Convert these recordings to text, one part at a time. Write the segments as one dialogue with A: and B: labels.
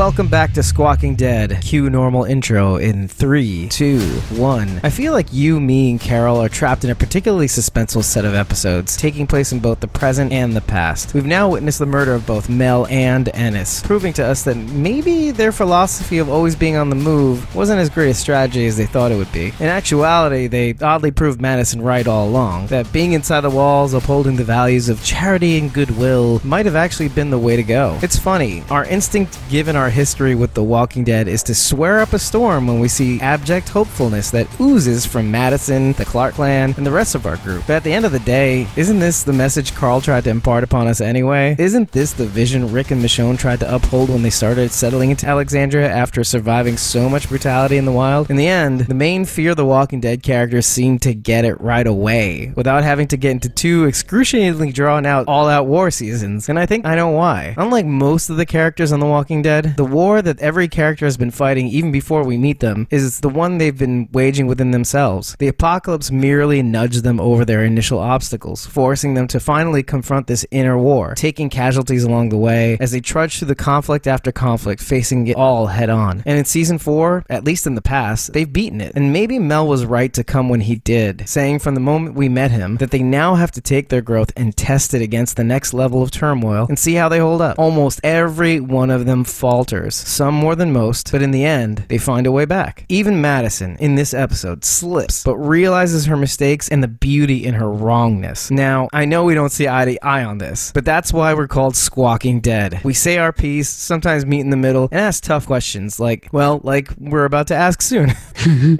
A: Welcome back to Squawking Dead. Cue normal intro in 3, 2, 1. I feel like you, me, and Carol are trapped in a particularly suspenseful set of episodes, taking place in both the present and the past. We've now witnessed the murder of both Mel and Ennis, proving to us that maybe their philosophy of always being on the move wasn't as great a strategy as they thought it would be. In actuality, they oddly proved Madison right all along, that being inside the walls, upholding the values of charity and goodwill, might have actually been the way to go. It's funny, our instinct given our history with The Walking Dead is to swear up a storm when we see abject hopefulness that oozes from Madison, the Clark clan, and the rest of our group. But at the end of the day, isn't this the message Carl tried to impart upon us anyway? Isn't this the vision Rick and Michonne tried to uphold when they started settling into Alexandria after surviving so much brutality in the wild? In the end, the main Fear the Walking Dead characters seemed to get it right away, without having to get into two excruciatingly drawn out all-out war seasons, and I think I know why. Unlike most of the characters on The Walking Dead, the war that every character has been fighting even before we meet them is the one they've been waging within themselves. The apocalypse merely nudged them over their initial obstacles, forcing them to finally confront this inner war, taking casualties along the way as they trudge through the conflict after conflict, facing it all head on. And in season 4, at least in the past, they've beaten it. And maybe Mel was right to come when he did, saying from the moment we met him that they now have to take their growth and test it against the next level of turmoil and see how they hold up. Almost every one of them falters, some more than most, but in the end, they find a way back. Even Madison, in this episode, slips, but realizes her mistakes and the beauty in her wrongness. Now, I know we don't see eye to eye on this, but that's why we're called Squawking Dead. We say our piece, sometimes meet in the middle, and ask tough questions, like we're about to ask soon.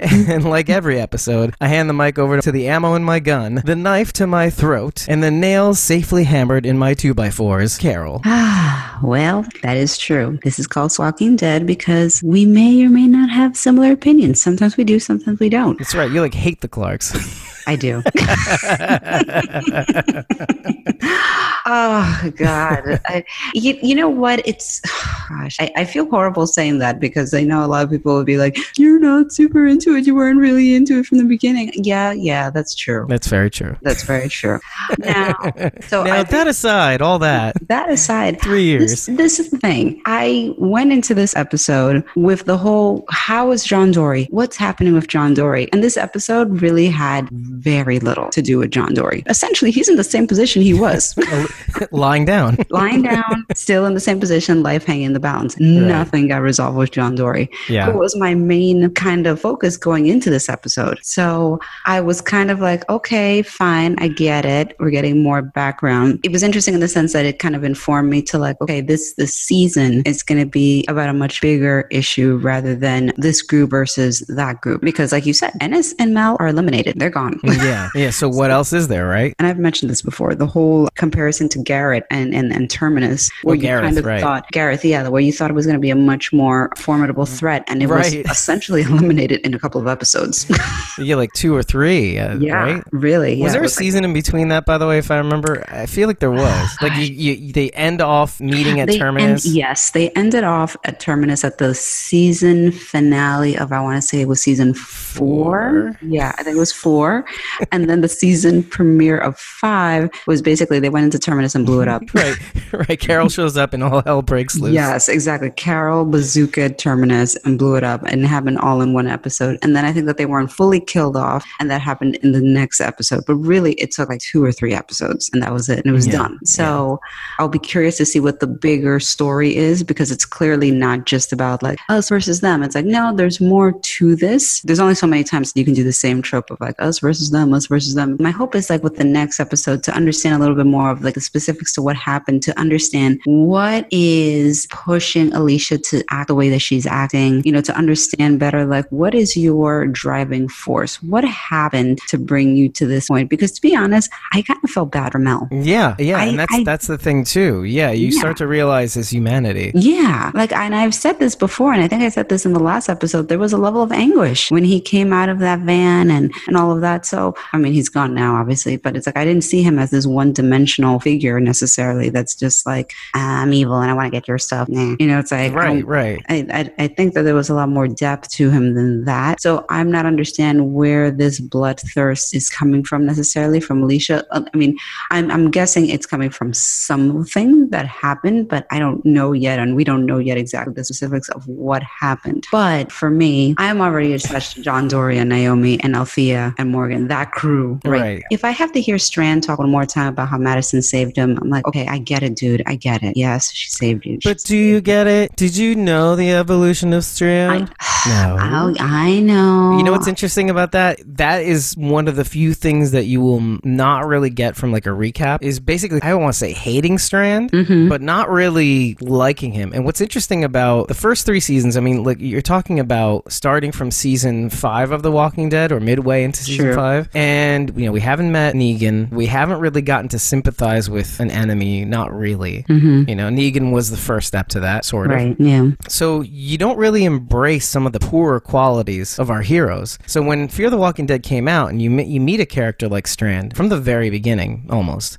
A: And like every episode, I hand the mic over to the ammo in my gun, the knife to my throat, and the nails safely hammered in my 2x4s, Carol.
B: Well, that is true. This is called Squawking Dead because we may or may not have similar opinions. Sometimes we do, sometimes we don't.
A: That's right. You hate the Clarks.
B: I do. Oh, God. You know what? I feel horrible saying that because I know a lot of people would be like, you're not super into it. You weren't really into it from the beginning. Yeah, that's true.
A: That's very true.
B: That's very true. Now,
A: that aside, all that.
B: That aside.
A: 3 years.
B: This is the thing. I went into this episode with the whole, how is John Dory? What's happening with John Dory? And this episode really had very little to do with John Dory. Essentially, he's in the same position he was.
A: Lying down,
B: still in the same position, life hanging in the balance. Right. Nothing got resolved with John Dory.
A: Yeah.
B: It was my main kind of focus going into this episode. So I was kind of like, okay, fine, I get it. We're getting more background. It was interesting in the sense that it kind of informed me to okay, this season is going to be about a much bigger issue rather than this group versus that group. Because like you said, Ennis and Mel are eliminated. They're gone.
A: Yeah. So what else is there, right?
B: And I've mentioned this before, the whole comparison to Garrett and Terminus, where you kind of thought, Gareth, where you thought it was going to be a much more formidable threat, and it was essentially eliminated in a couple of episodes.
A: You get 2 or 3, right?
B: Really. Yeah,
A: was there a season in between that, by the way, if I remember? I feel like there was. They end off meeting at Terminus.
B: Yes, they ended off at Terminus at the season finale of, I want to say it was season 4. Yeah, I think it was 4. And then the season premiere of 5 was basically they went into Terminus and blew it up.
A: Right. Carol shows up and all hell breaks loose.
B: Yes, exactly. Carol bazookaed Terminus and blew it up, and it happened all in one episode. And then I think that they weren't fully killed off, and that happened in the next episode. But really, it took 2 or 3 episodes, and that was it. And it was done. So I'll be curious to see what the bigger story is, because it's clearly not just about us versus them. It's no, there's more to this. There's only so many times you can do the same trope of us versus them. My hope is with the next episode to understand a little bit more of the specifics to what happened, to understand what is pushing Alicia to act the way that she's acting, to understand better, what is your driving force? What happened to bring you to this point? Because to be honest, I kind of felt bad for Mel.
A: Yeah. And that's the thing too. Yeah. You start to realize his humanity.
B: Yeah. And I've said this before, and I think I said this in the last episode, there was a level of anguish when he came out of that van and all of that. So, I mean, he's gone now, obviously, but it's I didn't see him as this one-dimensional figure figure necessarily that's just like, I'm evil and I want to get your stuff. Nah. You know, it's like,
A: right.
B: I think that there was a lot more depth to him than that. So I'm not understand where this bloodthirst is coming from necessarily from Alicia. I mean, I'm guessing it's coming from something that happened, but I don't know yet. And we don't know yet exactly the specifics of what happened. But for me, I'm already attached to John Dory and Naomi and Althea and Morgan, that crew. Right. If I have to hear Strand talk one more time about how Madison saved him, I'm like, okay, I get it, dude. I get it. Yes, she saved you.
A: But do you get it? Did you know the evolution of Strand? No.
B: I know.
A: You know what's interesting about that? That is one of the few things that you will not really get from like a recap is basically, I don't want to say hating Strand, but not really liking him. And what's interesting about the first 3 seasons, I mean, like you're talking about starting from season 5 of The Walking Dead or midway into season 5. And, you know, we haven't met Negan. We haven't really gotten to sympathize with an enemy. Not really. You know, Negan was the first step to that, sort of.
B: Right, yeah.
A: So you don't really embrace some of the poorer qualities of our heroes. So when Fear the Walking Dead came out and you meet a character like Strand from the very beginning, almost,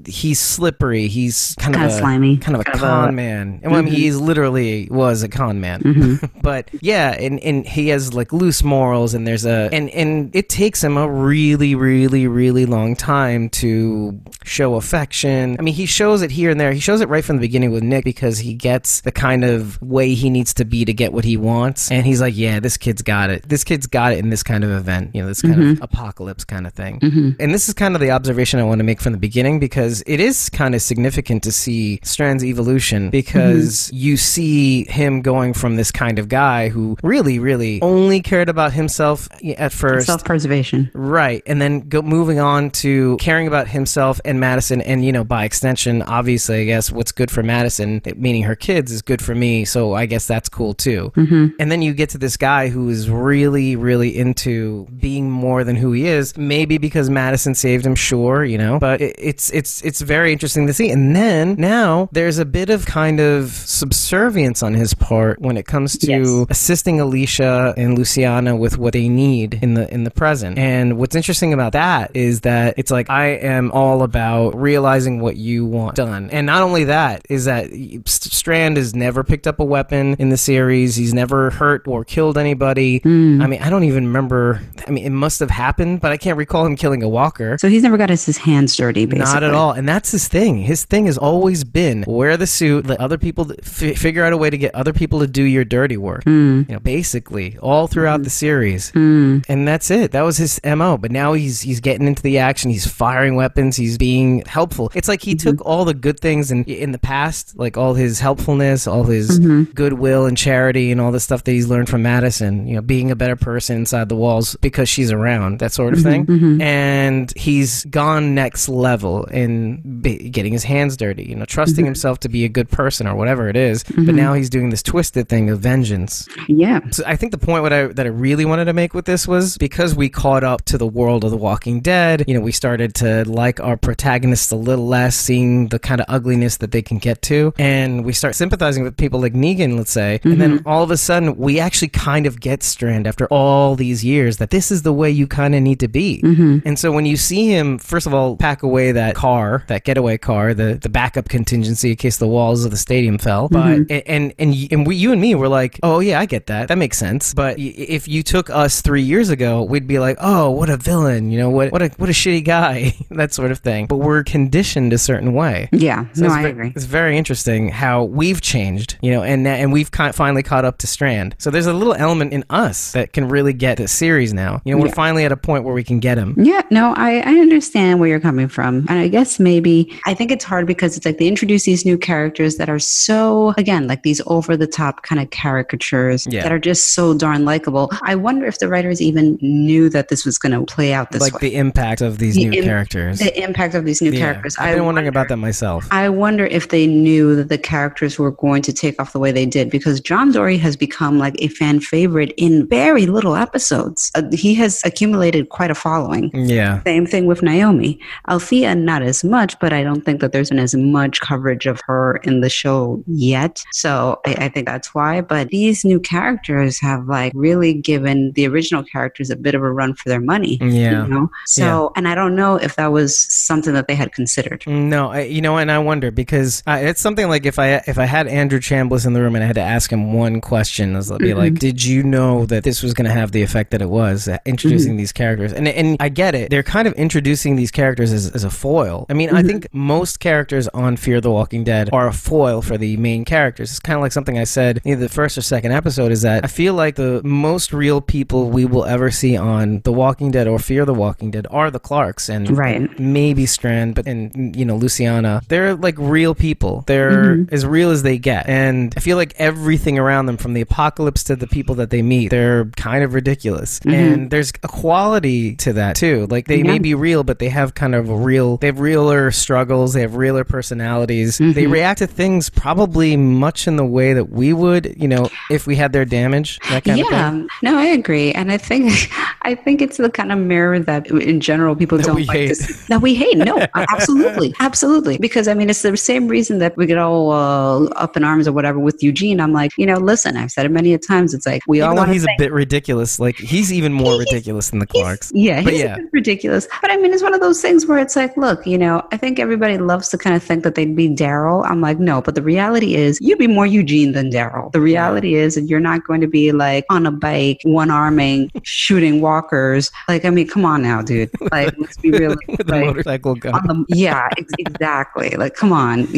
A: he's slippery. He's kind of
B: slimy,
A: kind of a con man. And I mean, he literally was a con man. But yeah, and he has like loose morals, and there's and it takes him a really, really, really long time to show affection. I mean, he shows it here and there. He shows it right from the beginning with Nick because he gets the kind of way he needs to be to get what he wants. And he's like, yeah, this kid's got it. This kid's got it in this kind of event, you know, this kind of apocalypse kind of thing. And this is kind of the observation I want to make from the beginning because it is kind of significant to see Strand's evolution because you see him going from this kind of guy who really, really only cared about himself at first.
B: Self-preservation.
A: Right. And then moving on to caring about himself and Madison and, you know, by extension, obviously, I guess what's good for Madison, meaning her kids, is good for me. So I guess that's cool too. And then you get to this guy who is really, really into being more than who he is. Maybe because Madison saved him, sure, you know, but it's very interesting to see. And then now there's a bit of kind of subservience on his part when it comes to assisting Alicia and Luciana with what they need in the present. And what's interesting about that is that it's like, I am all about realizing what you want done. And not only that, is that Strand has never picked up a weapon in the series. He's never hurt or killed anybody. I mean, I don't even remember. I mean, it must have happened, but I can't recall him killing a walker.
B: So he's never got his hands dirty, basically.
A: Not at all. And that's his thing. His thing has always been wear the suit, let other people figure out a way to get other people to do your dirty work. You know, basically all throughout the series. And that's it. That was his MO. But now he's getting into the action. He's firing weapons. He's being helpful. It's like he took all the good things in the past, like all his helpfulness, all his goodwill and charity and all the stuff that he's learned from Madison, you know, being a better person inside the walls because she's around, that sort of thing. And he's gone next level in getting his hands dirty, you know, trusting himself to be a good person or whatever it is. But now he's doing this twisted thing of vengeance.
B: Yeah.
A: So I think the point that I really wanted to make with this was because we caught up to the world of The Walking Dead, you know, we started to like our protagonists a little less, seeing the kind of ugliness that they can get to. And we start sympathizing with people like Negan, let's say. And then all of a sudden, we actually kind of get Strand after all these years that this is the way you kind of need to be. And so when you see him, first of all, pack away that car, that getaway car, the backup contingency in case the walls of the stadium fell. But you and me were like, oh yeah, I get that. That makes sense. But if you took us 3 years ago, we'd be like, oh, what a villain, you know, what a shitty guy, that sort of thing. But we're conditioned a certain way.
B: Yeah, so I agree.
A: It's very interesting how we've changed, you know, and we've finally caught up to Strand. So there's a little element in us that can really get the series now. You know, we're finally at a point where we can get him.
B: Yeah, no, I understand where you're coming from. And I guess maybe, I think it's hard because it's like they introduce these new characters that are so, again, like these over-the-top kind of caricatures that are just so darn likable. I wonder if the writers even knew that this was going to play out this way.
A: Like the impact of these new characters.
B: The impact of these new characters.
A: I've been wondering about that myself.
B: I wonder if they knew that the characters were going to take off the way they did, because John Dory has become like a fan favorite in very little episodes. He has accumulated quite a following.
A: Yeah.
B: Same thing with Naomi. Althea, not as much, but I don't think that there's been as much coverage of her in the show yet. So I think that's why. But these new characters have like really given the original characters a bit of a run for their money.
A: Yeah.
B: You know? So, and I don't know if that was something that they had considered.
A: No, and I wonder because it's something like if I had Andrew Chambliss in the room and I had to ask him one question, I'd be like, did you know that this was going to have the effect that it was, introducing these characters? And I get it. They're kind of introducing these characters as a foil. I mean, I think most characters on Fear the Walking Dead are a foil for the main characters. It's kind of like something I said either the first or second episode, is that I feel like the most real people we will ever see on The Walking Dead or Fear the Walking Dead are the Clarks and maybe Strand, but and Luciana. They're like real people. They're as real as they get. And I feel like everything around them, from the apocalypse to the people that they meet, they're kind of ridiculous. And there's a quality to that too. Like they may be real, but they have kind of they have realer struggles. They have realer personalities. They react to things probably much in the way that we would, if we had their damage, that kind of thing.
B: No, I agree. And I think it's the kind of mirror that in general people
A: that
B: don't
A: we
B: like
A: hate.
B: that we hate. No, absolutely. Absolutely. Because I mean, it's the same reason that we get all up in arms or whatever with Eugene. I'm like, listen, I've said it many a times. It's like, we
A: even
B: all
A: though
B: want
A: he's a bit ridiculous, like he's even more ridiculous than the Clarks.
B: He's a bit ridiculous. But I mean, it's one of those things where it's like, look, I think everybody loves to kind of think that they'd be Daryl. I'm like, no, but the reality is you'd be more Eugene than Daryl. The reality is that you're not going to be like on a bike, one-arming, shooting walkers. Like, I mean, come on now, dude. Like, let's be real.
A: With a motorcycle gun.
B: Exactly. Like, come on.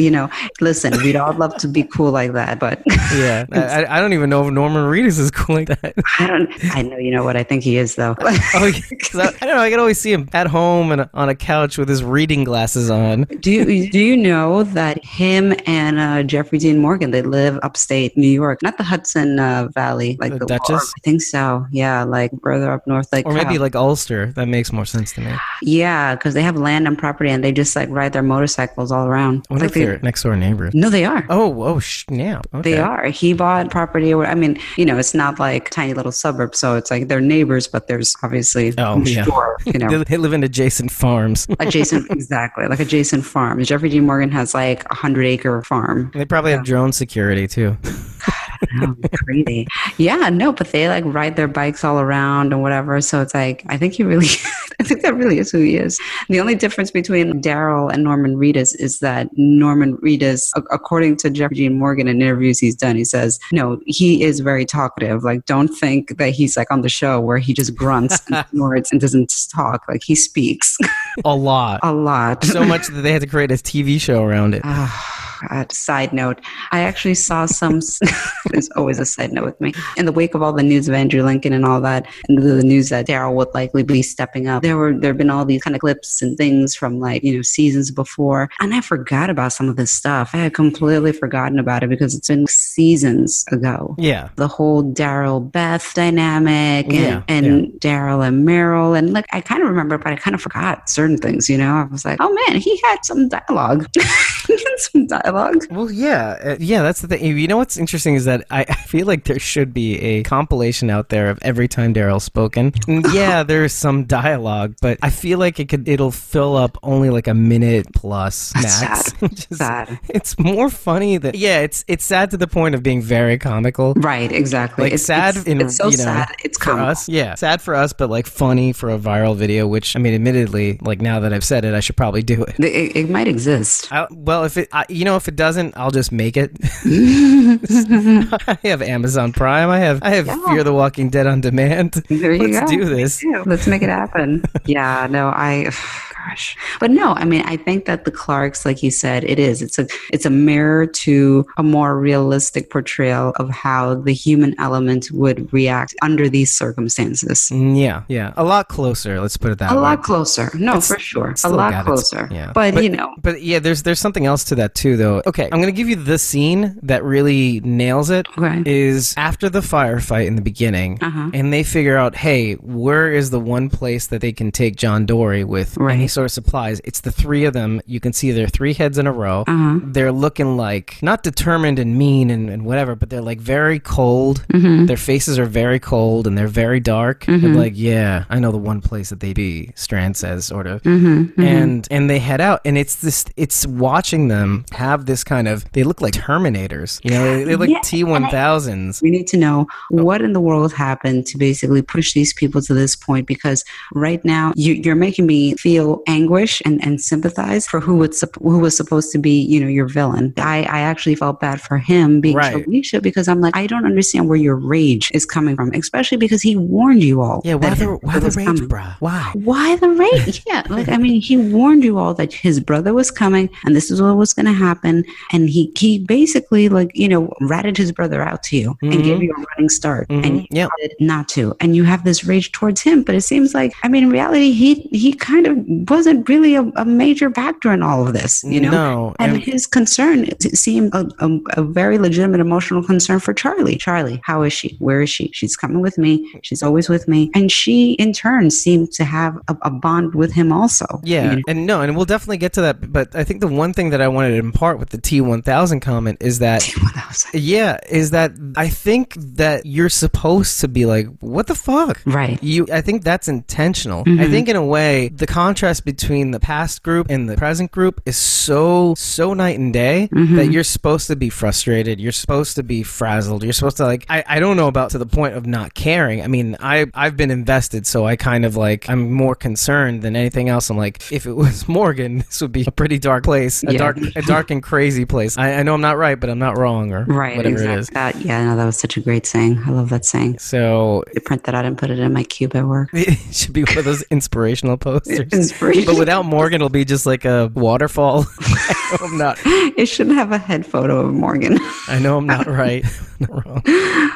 B: Listen, we'd all love to be cool like that, but
A: yeah, I don't even know if Norman Reedus is cool like that.
B: I know, you know what I think he is though.
A: I don't know. I can always see him at home and on a couch with his reading glasses on.
B: Do you know that him and Jeffrey Dean Morgan, they live upstate New York, not the Hudson Valley, like
A: the Duchess?
B: I think so. Yeah, like further up north, like
A: or maybe like Ulster. That makes more sense to me.
B: Yeah, because they have land and property, and they just like ride their motorcycles all around.
A: I wonder if they're next door neighbors.
B: No, they are.
A: Oh, snap. Okay.
B: They are. He bought property. I mean, it's not like tiny little suburbs, so it's like they're neighbors, but there's obviously store,
A: They live in adjacent farms.
B: Exactly, like adjacent farms. Jeffrey D. Morgan has like a 100-acre farm.
A: They probably have drone security too.
B: Oh, crazy. Yeah, no, but they like ride their bikes all around and whatever. So it's like, I think that really is who he is. The only difference between Daryl and Norman Reedus is that Norman Reedus, according to Jeffrey Dean Morgan in interviews he's done, he says, no, he is very talkative. Like, don't think that he's like on the show where he just grunts and snorts and doesn't talk. Like, he speaks.
A: A lot. So much that they had to create a TV show around it.
B: Side note, I actually saw some, there's always a side note with me, in the wake of all the news of Andrew Lincoln and all that, and the news that Daryl would likely be stepping up, there have been all these kind of clips and things from like, seasons before, and I forgot about some of this stuff. I had completely forgotten about it because it's been seasons ago.
A: Yeah. The
B: whole Daryl Beth dynamic and Daryl and Meryl, and like, I kind of remember, but I kind of forgot certain things, I was like, oh man, he had some dialogue. Well,
A: yeah, that's the thing. You know what's interesting is that I feel like there should be a compilation out there of every time Daryl's spoken. And yeah, there's some dialogue, but I feel like it'll fill up only like a minute plus max.
B: Sad.
A: It's more funny than it's sad to the point of being very comical.
B: Right, exactly.
A: Like it's sad.
B: It's so sad. It's
A: for us. Yeah, sad for us, but like funny for a viral video. Which I mean, admittedly, like now that I've said it, I should probably do it.
B: It might exist.
A: If it doesn't, I'll just make it. I have Amazon Prime. I have Fear the Walking Dead on demand.
B: There you go.
A: Let's do this.
B: Let's make it happen. Yeah, no, gosh. But no, I mean, I think that the Clarks, like you said, it's a mirror to a more realistic portrayal of how the human element would react under these circumstances.
A: Yeah. A lot closer, let's put it that way.
B: A lot closer. No, for sure. A lot closer. But
A: But yeah, there's something else to that too, though. Okay, I'm going to give you the scene that really nails it.
B: Okay.
A: Is after the firefight in the beginning, and they figure out, hey, where is the one place that they can take John Dory with any episode of Supplies, it's the three of them. You can see their three heads in a row. They're looking like, not determined and mean and whatever, but they're like very cold. Their faces are very cold and they're very dark. And like, yeah, I know the one place that they be, Strand says, sort of. And they head out, and it's watching them have this kind of, they look like Terminators. You know, they look T-1000s.
B: We need to know what in the world happened to basically push these people to this point, because right now you're making me feel anguish and sympathize for who was supposed to be, you know, your villain. I actually felt bad for him being Alicia, because I'm like, I don't understand where your rage is coming from, especially because he warned you all.
A: Yeah, why the rage, bruh?
B: Why the rage? Yeah, like, I mean, he warned you all that his brother was coming and this is what was going to happen, and he basically, like, you know, ratted his brother out to you and gave you a running start, and you decided not to, and you have this rage towards him. But it seems like, I mean, in reality, he kind of wasn't really a major factor in all of this, you know.
A: No,
B: and his concern seemed a very legitimate emotional concern for Charlie. Charlie, how is she? Where is she? She's coming with me. She's always with me. And she, in turn, seemed to have a bond with him also.
A: Yeah, you know? and we'll definitely get to that. But I think the one thing that I wanted to impart with the T-1000 comment is that, is that I think that you're supposed to be like, what the fuck?
B: Right.
A: I think that's intentional. I think in a way, the contrast between the past group and the present group is so night and day that you're supposed to be frustrated. You're supposed to be frazzled. You're supposed to, like, I don't know about to the point of not caring. I mean, I've been invested, so I kind of like, I'm more concerned than anything else. I'm like, if it was Morgan, this would be a pretty dark place, a dark and crazy place. I know I'm not right, but I'm not wrong, or whatever it is.
B: That was such a great saying. I love that saying.
A: So
B: I print that out and put it in my cube at work.
A: It should be one of those inspirational posters. But without Morgan, it'll be just like a waterfall. I know I'm not.
B: It should have a head photo of Morgan.
A: I know I'm not right. I'm not wrong.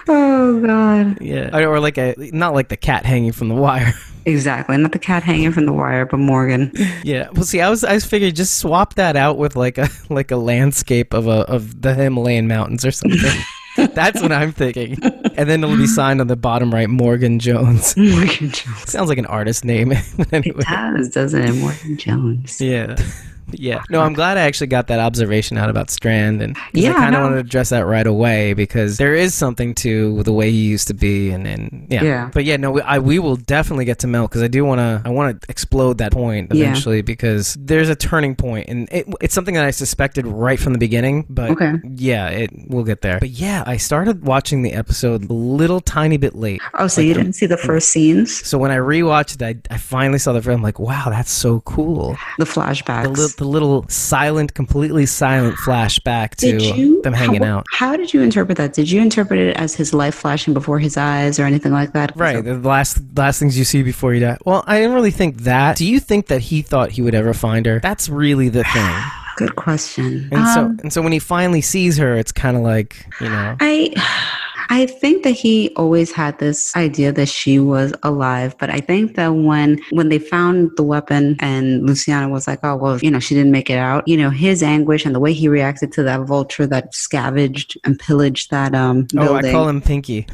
B: Oh God.
A: Yeah. Or like not like the cat hanging from the wire.
B: Exactly. Not the cat hanging from the wire, but Morgan.
A: Yeah. Well, see, I was figuring just swap that out with like a landscape of the Himalayan mountains or something. That's what I'm thinking. And then it'll be signed on the bottom right, Morgan Jones.
B: Morgan Jones.
A: Sounds like an artist name. Anyway.
B: It does, doesn't it? Morgan Jones.
A: Yeah. Yeah. No, I'm glad I actually got that observation out about Strand, and I kind of wanted to address that right away, because there is something to the way he used to be, and yeah. But yeah, no, we will definitely get to Mel, because I want to explode that point eventually, because there's a turning point, and it's something that I suspected right from the beginning, but we'll get there. But yeah, I started watching the episode a little tiny bit late.
B: Oh, so you didn't see the first scenes?
A: So when I rewatched it, I finally saw the film. I'm like, wow, that's so cool.
B: The flashbacks.
A: The little completely silent flashback to them hanging out.
B: How did you interpret that? Did you interpret it as his life flashing before his eyes or anything like that?
A: Right. The last things you see before you die. Well, I didn't really think that. Do you think that he thought he would ever find her? That's really the thing.
B: Good question.
A: And so when he finally sees her, it's kind of like, you know.
B: I think that he always had this idea that she was alive, but I think that when they found the weapon and Luciana was like, oh, well, you know, she didn't make it out, you know, his anguish and the way he reacted to that vulture that scavenged and pillaged that building.
A: Oh, I call him Pinky.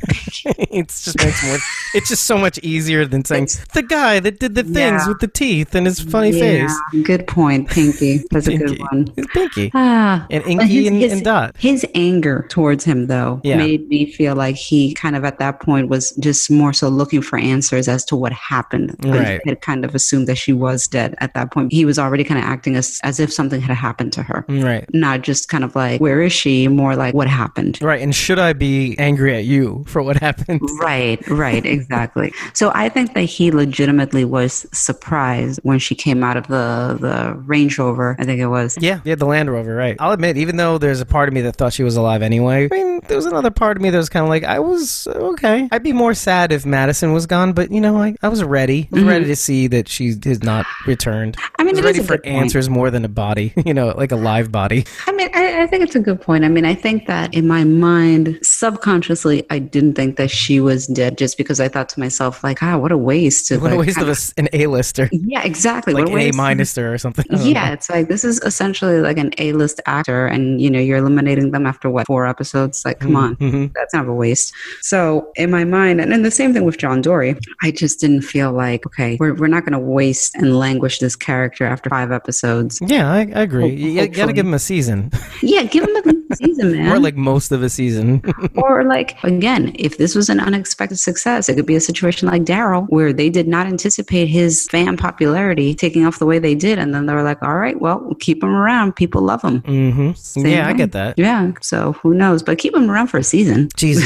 A: It's just so much easier than saying the guy that did the things with the teeth and his funny face.
B: Good point, Pinky. That's Pinky. A good one.
A: It's Pinky. And Inky and Dot.
B: His anger towards him, though, made me feel like he kind of at that point was just more so looking for answers as to what happened.
A: Right.
B: He had kind of assumed that she was dead at that point. He was already kind of acting as if something had happened to her.
A: Right.
B: Not just kind of like, where is she? More like, what happened?
A: Right. And should I be angry at you for what happened?
B: Right. Exactly. So I think that he legitimately was surprised when she came out of the Range Rover, I think it was.
A: Yeah, the Land Rover, right. I'll admit, even though there's a part of me that thought she was alive anyway, I mean, there was another part of me that was kind of like, I was okay. I'd be more sad if Madison was gone, but you know, I was ready. I was ready to see that she has not returned.
B: I mean,
A: I was ready for answers more than a body, you know, like a live body.
B: I mean, I think it's a good point. I mean, I think that in my mind, subconsciously, I didn't think that she was dead just because I thought to myself, like, what a waste.
A: What a waste of an A-lister.
B: Yeah, exactly.
A: Like
B: what a
A: an
B: waste.
A: A-minister or something.
B: Yeah, it's like, this is essentially like an A-list actor, and you're eliminating them after 4 episodes? Like, come on, that's not a waste. So in my mind, and the same thing with John Dory, I just didn't feel like, okay, we're not going to waste and languish this character after 5 episodes.
A: Yeah, I agree. You got to give him a season.
B: Yeah, give him a season, man.
A: Or like most of a season.
B: Or like, again, if this was an unexpected success, it could be a situation like Daryl, where they did not anticipate his fan popularity taking off the way they did, and then they were like, all right, well, we'll keep him around. People love him.
A: Yeah, I get that.
B: Yeah, so who knows? But keep him around for a season.
A: Jeez,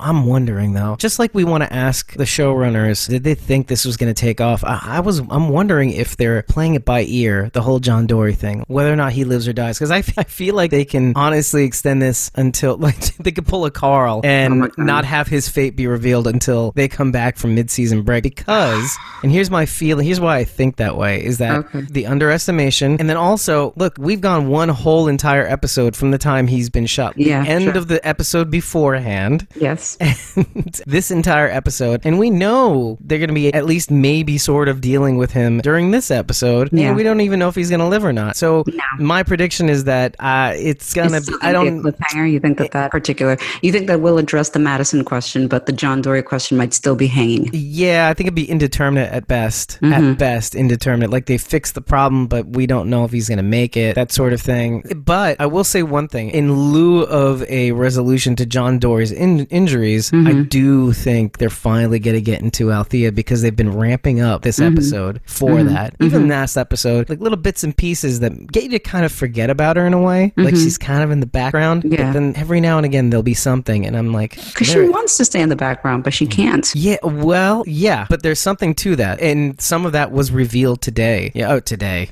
A: I'm wondering though. Just like we want to ask the showrunners, did they think this was going to take off? I'm wondering if they're playing it by ear, the whole John Dory thing, whether or not he lives or dies. Because I feel like they can honestly extend this until, like, they could pull a Carl and not have his fate be revealed until they come back from mid-season break. Because, and here's my feeling, here's why I think that way, is that the underestimation, and then also, look, we've gone one whole entire episode from the time he's been shot.
B: Yeah,
A: the end of the episode beforehand.
B: Yes.
A: And this entire episode. And we know they're going to be at least maybe sort of dealing with him during this episode. Yeah. And we don't even know if he's going to live or not. So my prediction is that it's going to be,
B: I don't... be a cliffhanger? You think that particular... You think that we'll address the Madison question, but the John Dory question might still be hanging?
A: Yeah, I think it'd be indeterminate at best. At best, indeterminate. Like, they fixed the problem, but we don't know if he's going to make it. That sort of thing. But I will say one thing. In lieu of a resolution to John Dory's injuries, I do think they're finally going to get into Althea, because they've been ramping up this episode for that. Even last episode, like little bits and pieces that get you to kind of forget about her in a way. Like, she's kind of in the background. Yeah. But then every now and again, there'll be something, and I'm like...
B: Because she wants to stay in the background, but she can't.
A: Yeah, well, yeah, but there's something to that. And some of that was revealed today. Yeah, today.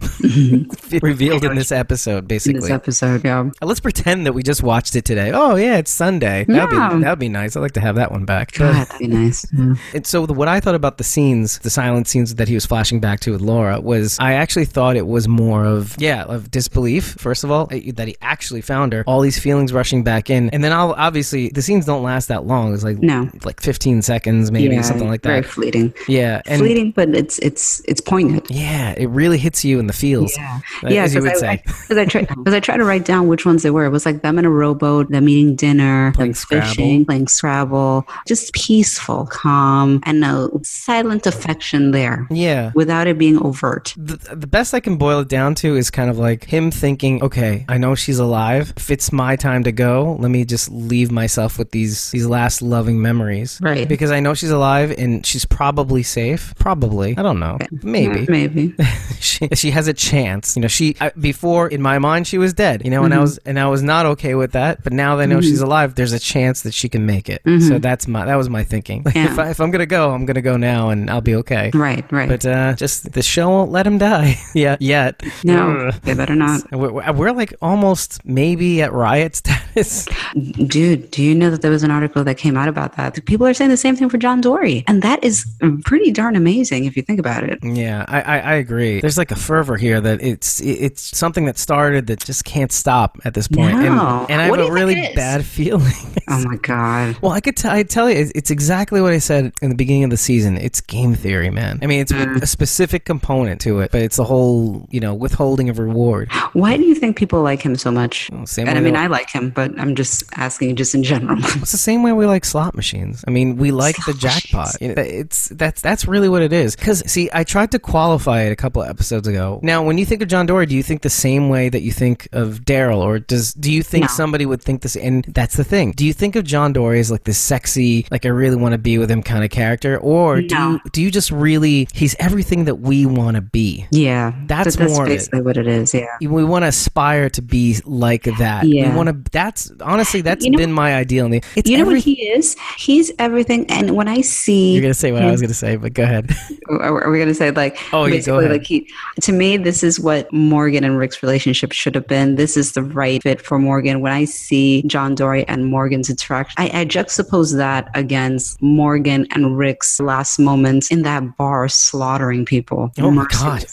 A: Revealed in this episode, basically.
B: In this episode, yeah.
A: Let's pretend that we just watched it today. Oh, yeah, it's Sunday. That'd be nice. I'd like to have that one back.
B: God, that'd be nice. Yeah.
A: And so what I thought about the scenes, the silent scenes that he was flashing back to with Laura, was I actually thought it was more of disbelief, first of all, that he actually found her. All these feelings rushing back in. And then obviously, the scenes don't last that long. It's like 15 seconds, maybe, something like that.
B: Very fleeting.
A: Yeah.
B: Fleeting, but it's poignant.
A: Yeah, it really hits you in the feels.
B: Yeah,
A: as you would say.
B: Because I tried to write down which ones they were. It was like them in a rowboat, them eating dinner, them fishing, playing Scrabble. Just peaceful, calm, and a silent affection there. Yeah. Without it being overt.
A: The best I can boil it down to is kind of like him thinking, okay, I know she's alive. If it's my time to go, let me just leave myself with these last loving memories.
B: Right.
A: Because I know she's alive and she's probably safe. Probably. I don't know. Okay. Maybe.
B: Maybe.
A: she has a chance. Before, in my mind, she was dead. And I was not okay with that. But now that I know she's alive, there's a chance that she can make it. So that was my thinking. Yeah. If I'm gonna go, I'm gonna go now, and I'll be okay.
B: Right.
A: But just the show won't let him die yet.
B: No, they better not.
A: We're like almost maybe at riot status.
B: Dude, do you know that there was an article that came out about that? People are saying the same thing for John Dory, and that is pretty darn amazing if you think about it.
A: Yeah, I agree. There's like a fervor here that it's something that started that just can't stop at this point.
B: No.
A: And I have a really bad feeling.
B: Oh my God.
A: Well, I tell you, it's exactly what I said in the beginning of the season. It's game theory, man. I mean, it's a specific component to it, but it's the whole, withholding of reward.
B: Why do you think people like him so much?
A: Well,
B: I like him, but I'm just asking just in general.
A: It's the same way we like slot machines. I mean, we like the jackpot. That's really what it is. Because, see, I tried to qualify it a couple of episodes ago. Now, when you think of John Dory, do you think the same way that you think of Daryl, or do you think somebody would think this? And that's the thing. Do you think of John Dory as like this sexy, like I really want to be with him kind of character, or do you just really he's everything that we want to be?
B: Yeah,
A: that's more
B: basically what it is. Yeah,
A: we want to aspire to be like that.
B: Yeah,
A: we want to. That's honestly been my ideal.
B: What he is? He's everything. And when I see,
A: you're gonna say what I was gonna say, but go ahead.
B: Are we gonna say like?
A: Oh, you go ahead.
B: Like to me, this is what Morgan and Rick's relationship should have been. This is the right fit for Morgan. When I see John Dory and Morgan's interaction, I juxtapose that against Morgan and Rick's last moments in that bar slaughtering people.
A: Oh my God.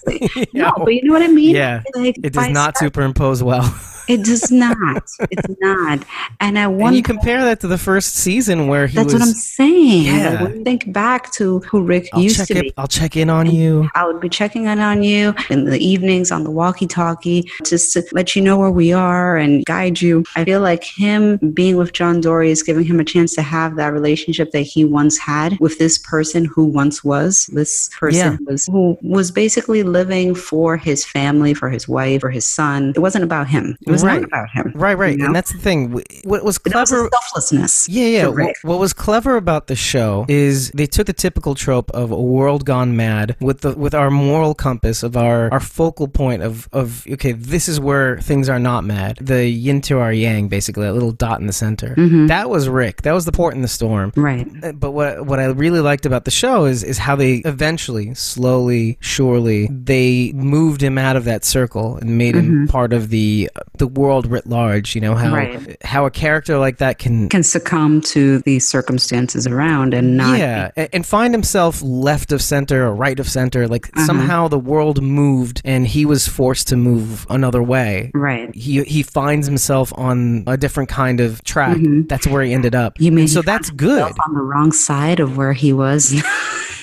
B: No, but you know what I mean?
A: Yeah. It does not superimpose well.
B: It does not. It's not. And at one
A: And you compare that to the first season where he
B: that's
A: was...
B: what I'm saying.
A: Yeah.
B: Like, when you think back to who Rick used to be.
A: I'll check in on you.
B: I would be checking in on you in the evenings on the walkie-talkie just to let you know where we are and guide you. I feel like him being with John Dory is giving him a chance to have that relationship that he once had with this person who once was. This person who was basically living for his family, for his wife, for his son. It wasn't about him. It was not about him.
A: Right.
B: You know?
A: And that's the thing. What was clever...
B: That was selflessness.
A: Yeah. What was clever about the show is they took the typical trope of a world gone mad with our moral compass of our focal point of okay, this is where things are not mad. The yin to our yang, basically, that little dot in the center.
B: Mm-hmm.
A: That was Rick. That was the port in the storm.
B: Right.
A: But what I really liked about the show is how they eventually, slowly, surely, they moved him out of that circle and made him part of the world writ large. You know how a character like that can
B: succumb to the circumstances around and not
A: and find himself left of center or right of center. Like somehow the world moved and he was forced to move another way.
B: Right.
A: He finds himself on a different kind of track. That's where he ended up.
B: You mean
A: so that's good.
B: On the wrong side of where he was.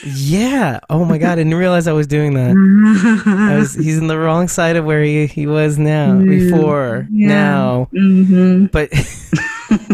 A: Yeah. Oh my God. I didn't realize I was doing that. He's in the wrong side of where he was before. Now. But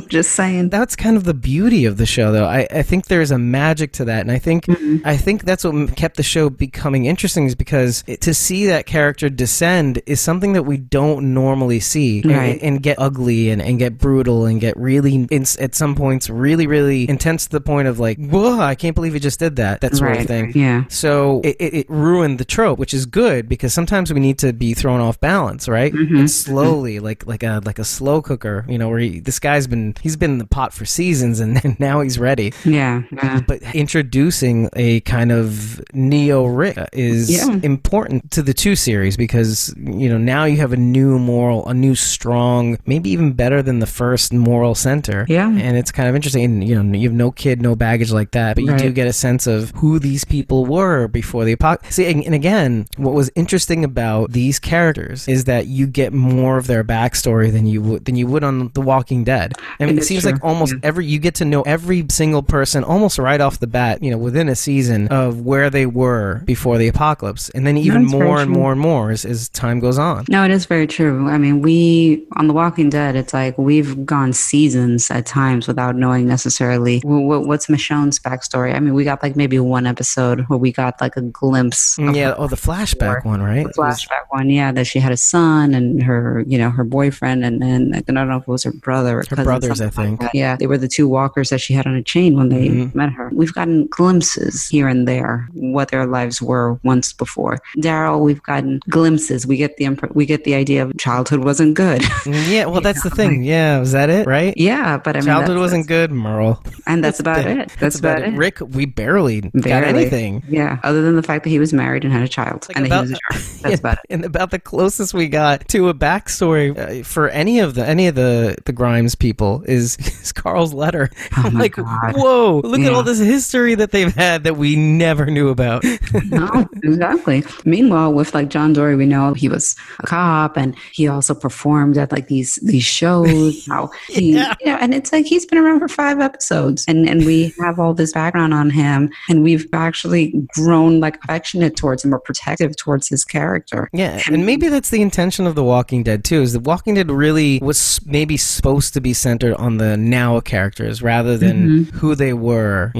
B: Just saying.
A: That's kind of the beauty of the show, though. I think there's a magic to that, and I think that's what kept the show becoming interesting, is because to see that character descend is something that we don't normally see, and get ugly and get brutal and get really, at some points, really, really intense to the point of like, whoa, I can't believe he just did that sort of thing.
B: Yeah.
A: So it ruined the trope, which is good, because sometimes we need to be thrown off balance, right? And slowly, like a slow cooker, where this guy's been in the pot for seasons, and now he's ready.
B: Yeah.
A: But introducing a kind of Neo Rick is important to the two series, because now you have a new moral, a new strong, maybe even better than the first moral center.
B: Yeah.
A: And it's kind of interesting. And you have no kid, no baggage like that, but you do get a sense of who these people were before the apocalypse. See, and again, what was interesting about these characters is that you get more of their backstory than you would on The Walking Dead. I mean, it seems like almost you get to know every single person almost right off the bat, within a season of where they were before the apocalypse. And then even more and more as time goes on.
B: No, it is very true. I mean, on The Walking Dead, it's like we've gone seasons at times without knowing necessarily what's Michonne's backstory. I mean, we got like maybe one episode where we got like a glimpse.
A: The flashback one, right?
B: The flashback one, that she had a son and her, her boyfriend, and then I don't know if it was her brother or
A: her brothers, I think.
B: Like yeah, they were the two walkers that she had on a chain when they met her. We've gotten glimpses here and there what their lives were once before. Daryl, we've gotten glimpses. We get the idea of childhood wasn't good.
A: Yeah, well, that's the thing. Yeah, was that it, right?
B: Yeah, but I mean,
A: childhood wasn't good, Merle.
B: And that's about it. That's about it.
A: Rick, we barely got anything.
B: Yeah, other than the fact that he was married and had a child, and that he was a child. That's about it.
A: And about the closest we got to a backstory for any of the Grimes people is Carl's letter.
B: Oh
A: I'm like,
B: God.
A: Whoa, look at all this history that they've had that we never knew about.
B: No, exactly. Meanwhile, with like John Dory, we know he was a cop, and he also performed at like these shows. How he, and it's like he's been around for 5 episodes, and we have all this background on him, and we've actually grown like affectionate towards him or protective towards his character.
A: Yeah, and maybe that's the intention of The Walking Dead too. Is The Walking Dead really was maybe supposed to be centered on the now characters rather than who they were,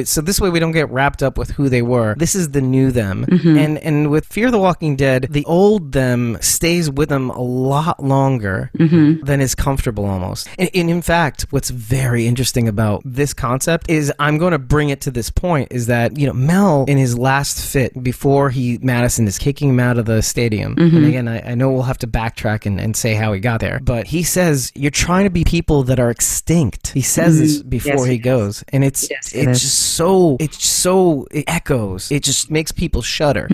A: So this way we don't get wrapped up with who they were. This is the new them. And with Fear the Walking Dead, the old them stays with them a lot longer than is comfortable almost. And in fact, what's very interesting about this concept is, I'm going to bring it to this point, is that, Mel in his last fit before Madison is kicking him out of the stadium. And again, I know we'll have to backtrack and say how he got there, but he says, you're trying to be people that are extinct. He says this before he goes, and it echoes. It just makes people shudder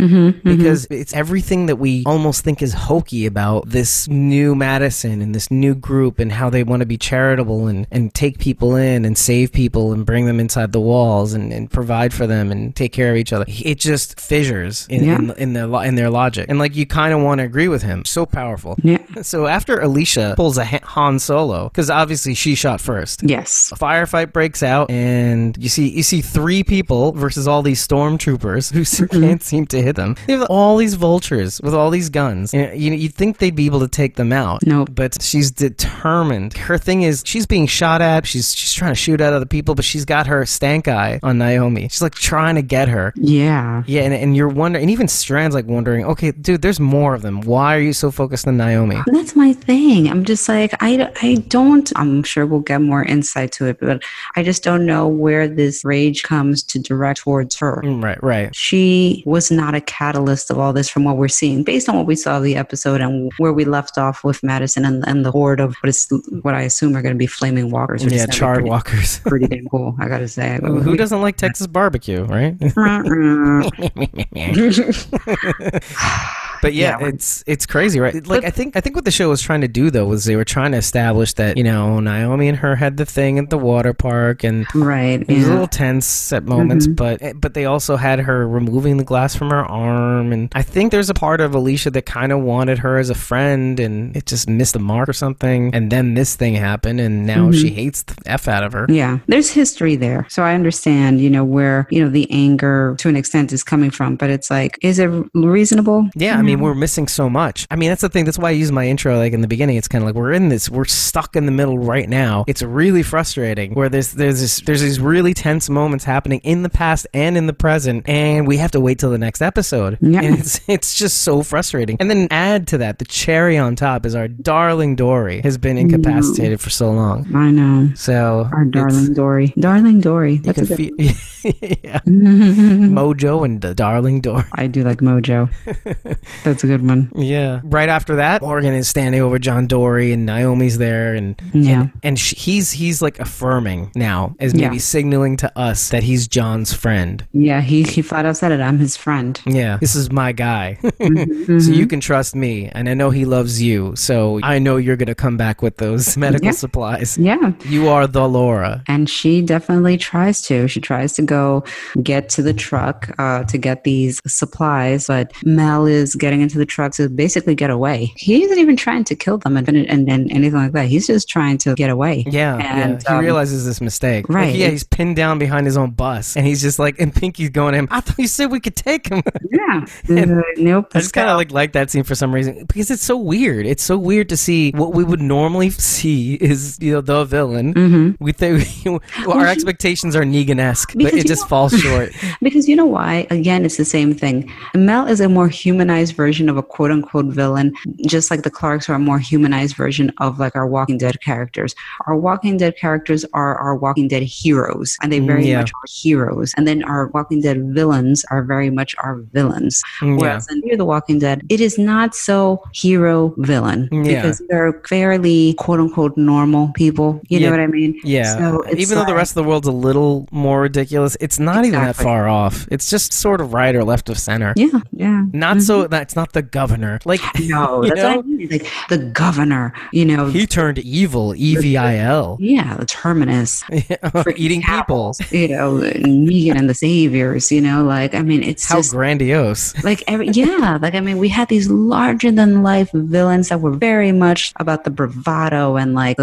A: because it's everything that we almost think is hokey about this new Madison and this new group and how they want to be charitable and take people in and save people and bring them inside the walls and provide for them and take care of each other. It just fissures in their logic, and like you kind of want to agree with him. So powerful. Yeah. So after Alicia pulls a Han Solo, because obviously she shot first.
B: Yes.
A: A firefight breaks out, and you see 3 people versus all these stormtroopers who can't seem to hit them. They have all these vultures with all these guns. You'd think they'd be able to take them out.
B: Nope.
A: But she's determined. Her thing is she's being shot at. She's trying to shoot at other people, but she's got her stank eye on Naomi. She's like trying to get her.
B: Yeah.
A: Yeah, and you're wondering, and even Strand's like wondering, okay, dude, there's more of them. Why are you so focused on Naomi?
B: That's my thing. I'm just like, I don't, I'm sure we'll get more insight to it, but I just don't know where this rage comes to direct towards her.
A: Right.
B: She was not a catalyst of all this from what we're seeing, based on what we saw of the episode and where we left off with Madison and the horde of what I assume are going to be flaming walkers.
A: Yeah, charred walkers.
B: Pretty damn cool, I gotta say.
A: Who doesn't like Texas barbecue, right? But yeah, it's crazy, right? Like I think what the show was trying to do though was they were trying to establish that Naomi and her had the thing at the water park, and it was a little tense at moments, but they also had her removing the glass from her arm, and I think there's a part of Alicia that kind of wanted her as a friend, and it just missed the mark or something, and then this thing happened, and now she hates the F out of her.
B: Yeah, there's history there, so I understand, where the anger to an extent is coming from, but it's like, is it reasonable?
A: Yeah, I mean, we're missing so much. I mean, that's the thing. That's why I use my intro like in the beginning. It's kind of like we're stuck in the middle right now. It's really frustrating where there's these really tense moments happening in the past and in the present, and we have to wait till the next episode. Yeah. And it's just so frustrating. And then add to that, the cherry on top is our darling Dory has been incapacitated for so long.
B: I know.
A: So
B: our darling Dory. Darling Dory. That's a good
A: yeah. Mojo and the darling Dory.
B: I do like Mojo. That's a good one.
A: Yeah. Right after that, Morgan is standing over John Dory, and Naomi's there, and he's like affirming now, as maybe signaling to us that he's John's friend.
B: Yeah, he flat out said it. I'm his friend.
A: Yeah, this is my guy. So you can trust me, and I know he loves you. So I know you're gonna come back with those medical supplies.
B: Yeah,
A: you are the Laura,
B: and she definitely tries to. She tries to go get to the truck to get these supplies, but Mel is getting into the truck to basically get away. He isn't even trying to kill them and anything like that. He's just trying to get away.
A: Yeah, and he realizes this mistake.
B: Right.
A: Like, he's pinned down behind his own bus, and he's just like, and Pinky's going to him, I thought you said we could take him.
B: Yeah.
A: Nope. I just kind of like that scene for some reason, because it's so weird. It's so weird to see what we would normally see is, the villain. We think our expectations are Negan-esque, but it just falls short.
B: Because you know why? Again, it's the same thing. Mel is a more humanized version of a quote-unquote villain, just like the Clarks are a more humanized version of like our Walking Dead characters. Our Walking Dead characters are our Walking Dead heroes, and they very much are heroes. And then our Walking Dead villains are very much our villains. Whereas in Fear the Walking Dead, it is not so hero-villain, because they're fairly quote-unquote normal people. You know what I mean?
A: Yeah. So even though the rest of the world's a little more ridiculous, it's not even that far off. It's just sort of right or left of center.
B: Yeah.
A: Not so that's not the governor. Like,
B: no, that's what I mean. Like the governor,
A: he turned evil, EVIL.
B: Yeah, the Terminus
A: for eating people.
B: Negan and the Saviors. Like, I mean, it's
A: how
B: just
A: grandiose.
B: Like we had these larger than life villains that were very much about the bravado and like,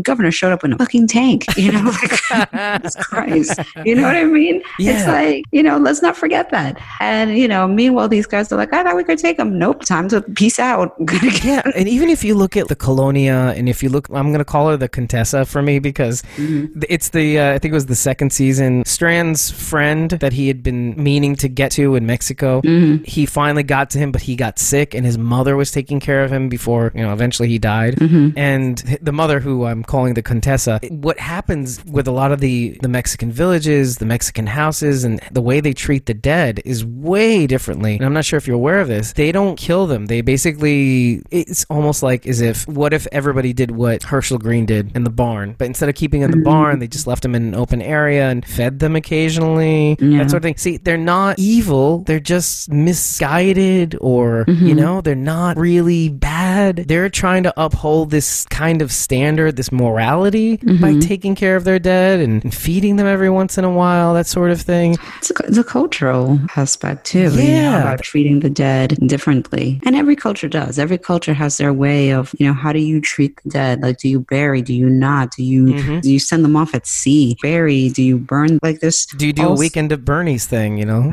B: governor showed up in a fucking tank. Like, Jesus Christ. You know what I mean? Yeah. It's like, let's not forget that. And meanwhile, these guys are like, I thought we could take them. Nope, time to peace out.
A: Yeah, and even if you look at the Colonia, and if you look, I'm going to call her the Contessa for me, because it's the, I think it was the second season, Strand's friend that he had been meaning to get to in Mexico. He finally got to him, but he got sick, and his mother was taking care of him before, eventually he died. And the mother, who I'm calling the Contessa, what happens with a lot of the Mexican villages, the Mexican houses, and the way they treat the dead is way differently. And I'm not sure if you're aware of this, this. They don't kill them. They basically, it's almost like as if, what if everybody did what Herschel Green did in the barn? But instead of keeping in the barn, they just left them in an open area and fed them occasionally, that sort of thing. See, they're not evil. They're just misguided, or, you know, they're not really bad. They're trying to uphold this kind of standard, this morality, by taking care of their dead and feeding them every once in a while, that sort of thing.
B: It's a cultural aspect too, about treating the dead differently. And every culture does. Every culture has their way of, you know, how do you treat the dead? Like, do you bury? Do you not? Do you send them off at sea? Bury? Do you burn? Like this?
A: Do you do a Weekend at Bernie's thing, you know?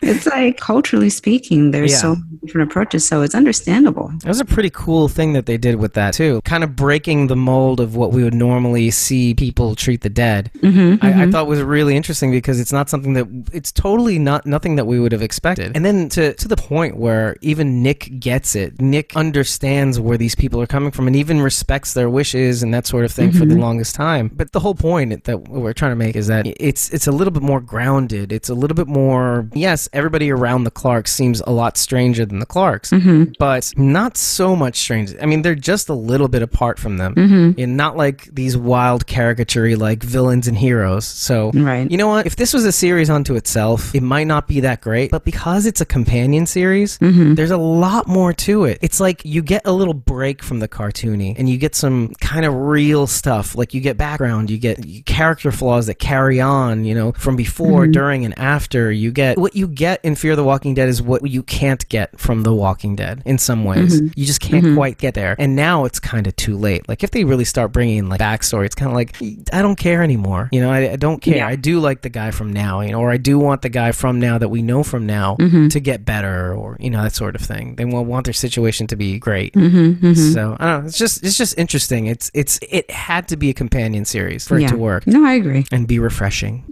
B: It's like, culturally speaking, there's so many different approaches, so it's understandable.
A: That was a pretty cool thing that they did with that too. Kind of breaking the mold of what we would normally see people treat the dead. I thought was really interesting because it's not something that, it's totally nothing that we would have expected. And then to the point where even Nick gets it. Nick understands where these people are coming from and even respects their wishes and that sort of thing for the longest time. But the whole point that we're trying to make is that it's a little bit more grounded. It's a little bit more, yes, everybody around the Clarks seems a lot stranger than the Clarks, but not so much stranger. I mean, they're just a little bit apart from them. And not like these wild caricature like villains and heroes. So, you know what? If this was a series unto itself, it might not be that great, but because it's a companion series, there's a lot more to it. It's like you get a little break from the cartoony and you get some kind of real stuff. Like you get background, you get character flaws that carry on, you know, from before, during, and after. You get what you get in Fear the Walking Dead is what you can't get from The Walking Dead in some ways. You just can't quite get there. And now it's kind of too late. Like if they really start bringing like backstory, it's kind of like, I don't care anymore. You know, I don't care. I do like the guy from now, you know, or I do want the guy from now that we know from now to get better, or, you know, that sort of thing. They want their situation to be great. So I don't know. It's just interesting. It had to be a companion series for it to work.
B: No, I agree.
A: And be refreshing.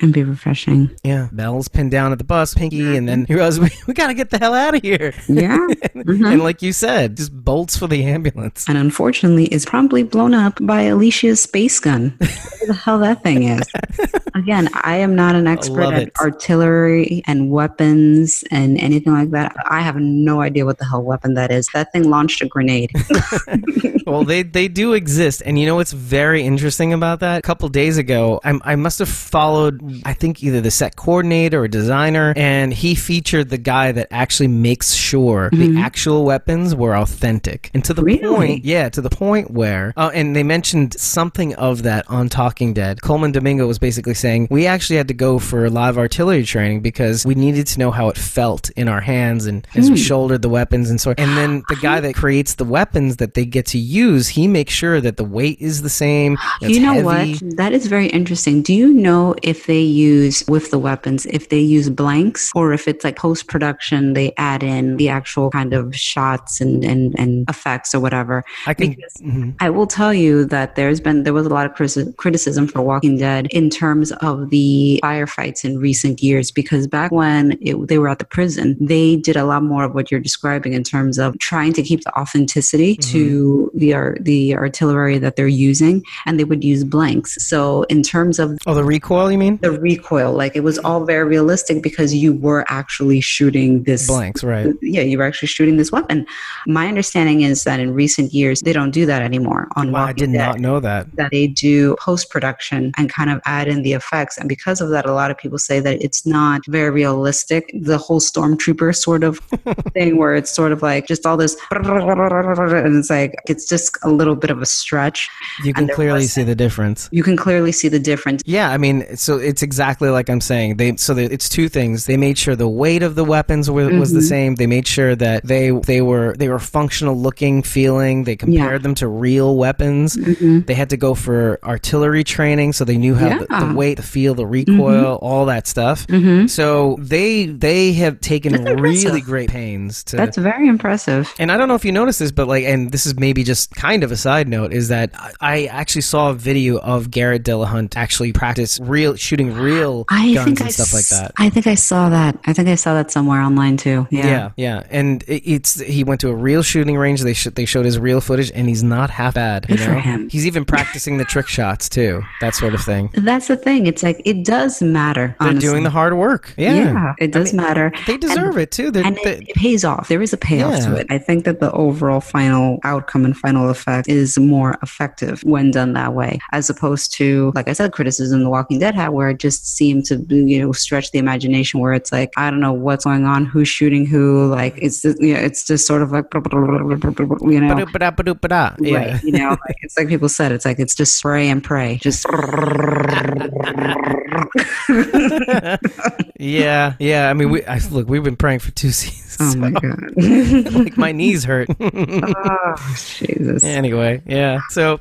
A: Yeah. Belle's pinned down at the bus, Pinky, and then he goes, we got to get the hell out of here.
B: Yeah.
A: And like you said, just bolts for the ambulance.
B: And unfortunately, it's promptly blown up by Alicia's space gun. Whatever the hell that thing is. Again, I am not an expert at artillery and weapons and anything like that. I have no idea what the hell weapon that is. That thing launched a grenade.
A: Well, they do exist. And you know what's very interesting about that? A couple days ago, I must have followed, I think, either the set coordinator or designer, and he featured the guy that actually makes sure the actual weapons were authentic. And to the point, to the point where, and they mentioned something of that on Talking Dead. Coleman Domingo was basically saying, we actually had to go for live artillery training because we needed to know how it felt in our hands and as we shouldered the weapons and so on. And then the guy that creates the weapons that they get to use, he makes sure that the weight is the same.
B: You know what? That is very interesting. Do you know if they use, with the weapons, if they use blanks or if it's like post-production, they add in the actual kind of shots and effects or whatever? I will tell you that there was a lot of criticism for Walking Dead in terms of the firefights in recent years, because back when they were at the prison, they did a lot more of what you're describing in terms of trying to keep the authenticity to the artillery that they're using, and they would use blanks. So in terms of
A: the recoil, you mean?
B: The recoil, like it was all very realistic because you were actually shooting this
A: blanks, right?
B: Yeah, you were actually shooting this weapon. My understanding is that in recent years they don't do that anymore.
A: I did not know that.
B: That they do post-production and kind of add in the effects, and because of that, a lot of people say that it's not very realistic. The whole stormtrooper sort of thing, where it's sort of like just all this, and it's like it's just a little bit of a stretch.
A: You can clearly see the difference.
B: You can clearly see the difference.
A: Yeah, I mean, so it's exactly like I'm saying. It's two things. They made sure the weight of the weapons was the same. They made sure that they were functional looking, feeling. They compared them to real weapons. They had to go for artillery training, so they knew how the weight, the feel, the recoil, all that stuff. So they have taken really great pains to.
B: That's very impressive.
A: And I don't know if you noticed this, but like, and this is maybe just kind of a side note, is that I actually saw a video of Garrett Dillahunt actually practice shooting real guns and stuff like that.
B: I think I saw that. I think I saw that somewhere online too.
A: Yeah. and he went to a real shooting range. They showed his real footage, and he's not half bad.
B: Good for him.
A: He's even practicing the trick shots too, that sort of thing.
B: That's the thing. It's like it does matter.
A: They're
B: honestly.
A: doing the hard work.
B: Yeah, it does matter.
A: They deserve it too.
B: It pays off. There is a payoff to it. I think that the overall final outcome and final effect is more effective when done that way, as opposed to, like I said, criticism The Walking Dead had, where it just seemed to stretch the imagination, where it's like, I don't know what's going on, who's shooting who, like it's just sort of like,
A: Yeah.
B: right, like, it's like people said, it's like it's just spray and pray, just
A: yeah. I mean, we've been praying for 2 seasons.
B: Oh my god!
A: Like my knees hurt.
B: Oh Jesus!
A: Anyway, yeah.
B: So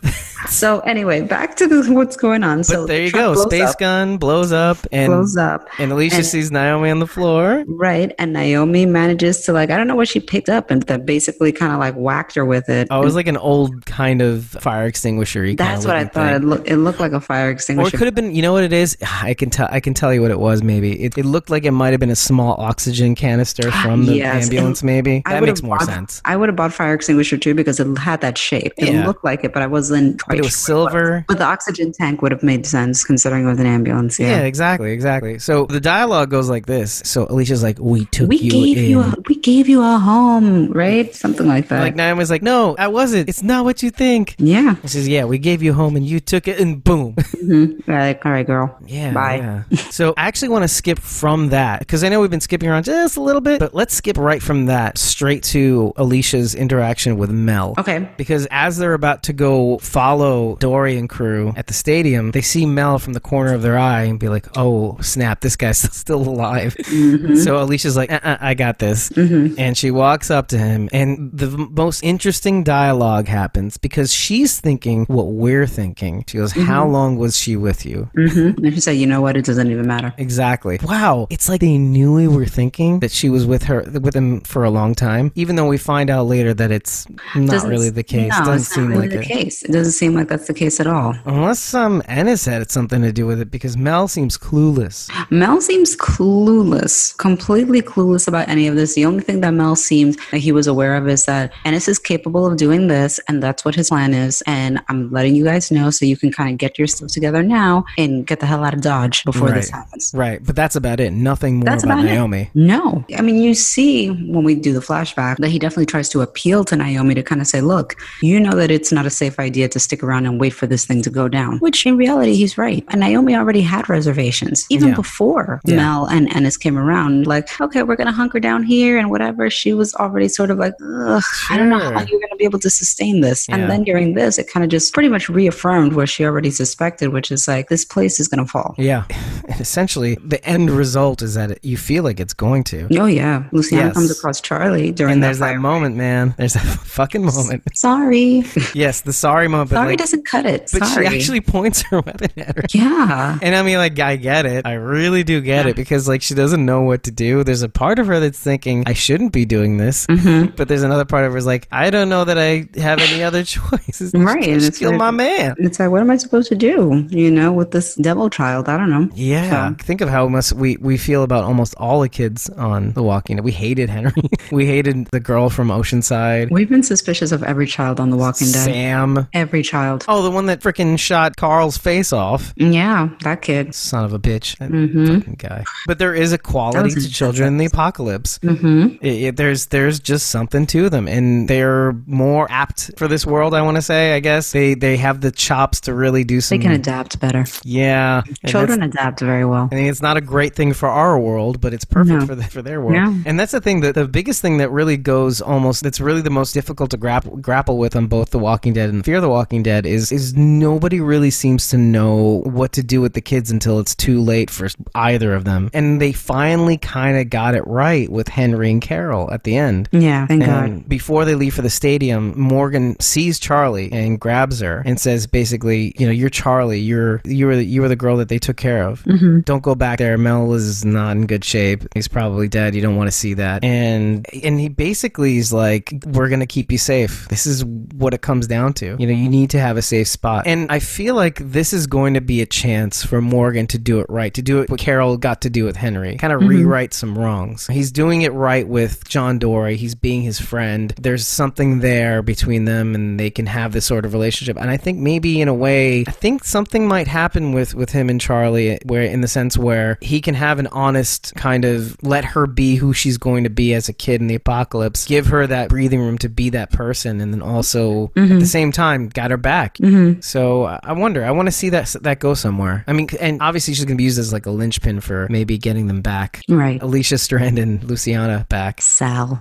B: anyway, back to what's going on. So
A: there you go. Space gun blows up, and Alicia sees Naomi on the floor.
B: Right, and Naomi manages to, like, I don't know what she picked up, and that basically kind of like whacked her with it.
A: Oh, it was like an old kind of fire extinguisher.
B: That's what I thought. It looked like a fire extinguisher.
A: Or it could have been. You know what it is? I can tell you what it was. Maybe it looked like it might have been a small oxygen canister from the ambulance. Maybe that makes more sense.
B: I would have bought fire extinguisher too, because it had that shape. It looked like it, but I wasn't quite.
A: But it was silver.
B: But the oxygen tank would have made sense considering it was an ambulance. Yeah,
A: exactly. So the dialogue goes like this. So Alicia's like, we
B: gave you a home, right? Something like that.
A: Like Naomi's like, no, I wasn't. It's not what you think.
B: Yeah.
A: She says, yeah, we gave you a home and you took it, and boom.
B: Mm-hmm. Like, all right, girl.
A: Yeah.
B: Bye.
A: Yeah. So I actually want to skip from that, because I know we've been skipping around just a little bit, but let's skip right from that straight to Alicia's interaction with Mel.
B: Okay.
A: Because as they're about to go follow Dory and crew at the stadium, they see Mel from the corner of their eye and be like, oh, snap, this guy's still alive. Mm-hmm. So Alicia's like, I got this. Mm-hmm. And she walks up to him, and the most interesting dialogue happens, because she's thinking what we're thinking. She goes, how long was she with you?
B: Mm-hmm. And she said, you know what? It doesn't even matter.
A: Exactly. Wow. It's like they knew we were thinking that she was with him for a long time, even though we find out later that it's not really the case.
B: No,
A: doesn't
B: it's
A: seem
B: not really
A: like
B: the case. It doesn't seem like that's the case at all.
A: Unless Ennis had something to do with it, because Mel seems clueless.
B: Mel seems clueless, completely clueless about any of this. The only thing that Mel seemed that he was aware of is that Ennis is capable of doing this, and that's what his plan is. And I'm letting you guys know so you can kind of get your stuff together now and get the hell out of Dodge before this happens.
A: Right, but that's about it. Nothing more about Naomi.
B: No. I mean, you see when we do the flashback that he definitely tries to appeal to Naomi to kind of say, look, you know that it's not a safe idea to stick around and wait for this thing to go down, which in reality, he's right. And Naomi already had reservations even before Mel and Ennis came around. Like, okay, we're going to hunker down here and whatever. She was already sort of like, ugh, I don't know how you're going to be able to sustain this. Yeah. And then during this, it kind of just pretty much reaffirmed what she already suspected, which is like, this place is going to fall.
A: Yeah. And essentially, the end result is that you feel like it's going to.
B: Oh, yeah. Luciana comes across Charlie during
A: and there's that moment, man. There's that fucking moment.
B: Sorry.
A: Yes, the sorry moment.
B: Sorry, like, doesn't cut it.
A: But she actually points her weapon at her.
B: Yeah.
A: And I mean, like, I get it. I really do get it, because, like, she doesn't know what to do. There's a part of her that's thinking, I shouldn't be doing this. Mm-hmm. But there's another part of her that's like, I don't know that I have any other choice.
B: Right.
A: And it's kill my man.
B: It's like, what am I supposed to do? With this devil child? I don't know.
A: Yeah. So. Think of how much we feel about almost all the kids on The Walking Dead. We hated Henry. We hated the girl from Oceanside.
B: We've been suspicious of every child on The Walking Dead.
A: Sam.
B: Every child.
A: Oh, the one that freaking shot Carl's face off.
B: Yeah, that kid.
A: Son of a bitch. That fucking guy. But there is a quality to children in the apocalypse. Mm-hmm. There's just something to them, and they're more apt for this world, I want to say, I guess. They have the chops to really do some...
B: They can adapt better.
A: Yeah.
B: Children adapt very well.
A: I mean, it's not a great thing for our world, but it's perfect for their world. Yeah. And that's the thing, that the biggest thing that really goes that's really the most difficult to grapple with on both The Walking Dead and Fear the Walking Dead is nobody really seems to know what to do with the kids until it's too late for either of them. And they finally kind of got it right with Henry and Carol at the end.
B: Yeah, thank God.
A: Before they leave for the stadium, Morgan sees Charlie and grabs her and says basically, you're Charlie, you were the girl that they took care of. Don't go back there. Mel is not in good shape. He's probably dead. You don't want to see that. And he basically is like, we're going to keep you safe. This is what it comes down to. You know, you need to have a safe spot. And I feel like this is going to be a chance for Morgan to do it right, to do it what Carol got to do with Henry, kind of rewrite some wrongs. He's doing it right with John Dory. He's being his friend. There's something there between them, and they can have this sort of relationship. And I think maybe in a way, I think something might happen with him and Charlie, where in the sense where he can have an honest kind of let her be who she's going to be as a kid in the apocalypse, give her that breathing room to be that person, and then also at the same time got her back. So I want to see that go somewhere. I mean, and obviously she's going to be used as like a linchpin for maybe getting them back.
B: Right.
A: Alicia, Strand, and Luciana back.
B: Sal.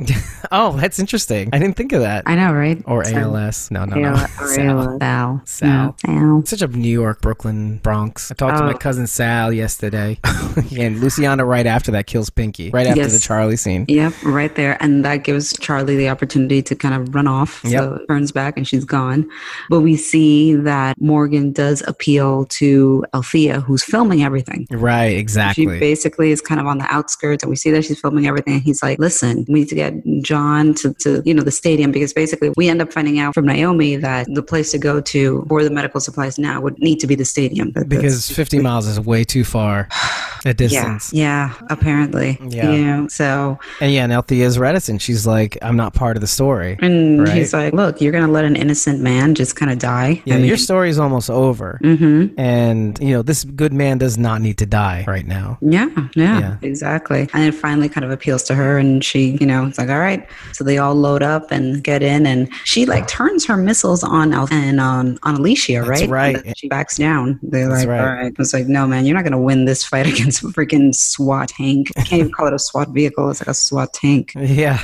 A: Oh, that's interesting. I didn't think of that.
B: I know, right?
A: Or ALS. No.
B: Sal.
A: Sal.
B: Sal.
A: Such a New York, Brooklyn, Bronx. I talked to my cousin Sal yesterday. And Luciana right after that kills Pinky. Right after the Charlie scene.
B: Yep, right there. And that gives Charlie the opportunity to kind of run off. So it turns back and she's gone. But we see that Morgan does appeal to Althea, who's filming everything.
A: Right, exactly.
B: She basically is kind of on the outskirts, and we see that she's filming everything. And he's like, listen, we need to get John to the stadium, because basically we end up finding out from Naomi that the place to go to for the medical supplies now would need to be the stadium.
A: Because 50 miles is way too far a distance.
B: Yeah, apparently.
A: Yeah.
B: So.
A: And Althea's reticent. She's like, I'm not part of the story.
B: And he's like, look, you're going to let an innocent man just kind of die?
A: Yeah, your story is almost over. And, this good man does not need to die right now.
B: Yeah, exactly. And it finally kind of appeals to her, and she, it's like, all right. So they all load up and get in, and she like turns her missiles on Alicia, right?
A: That's right.
B: She backs down. They're
A: That's
B: like,
A: right.
B: all right. It's like, no, man, you're not going to win this fight against a freaking SWAT tank. I can't even call it a SWAT vehicle. It's like a SWAT tank.
A: Yeah.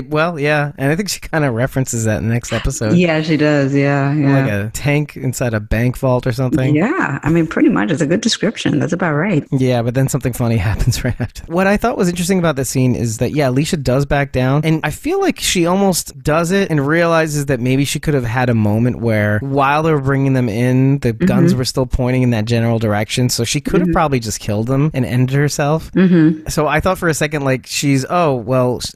A: Well, yeah. And I think she kind of references that in the next episode.
B: Yeah, she does. Yeah.
A: Like a tank inside a bank vault or something.
B: Yeah. I mean, pretty much. It's a good description. That's about right.
A: Yeah, but then something funny happens right after. What I thought was interesting about this scene is that, Alicia does back down. And I feel like she almost does it and realizes that maybe she could have had a moment where while they were bringing them in, the guns were still pointing in that general direction. So she could have probably just killed them and ended herself. So I thought for a second, like,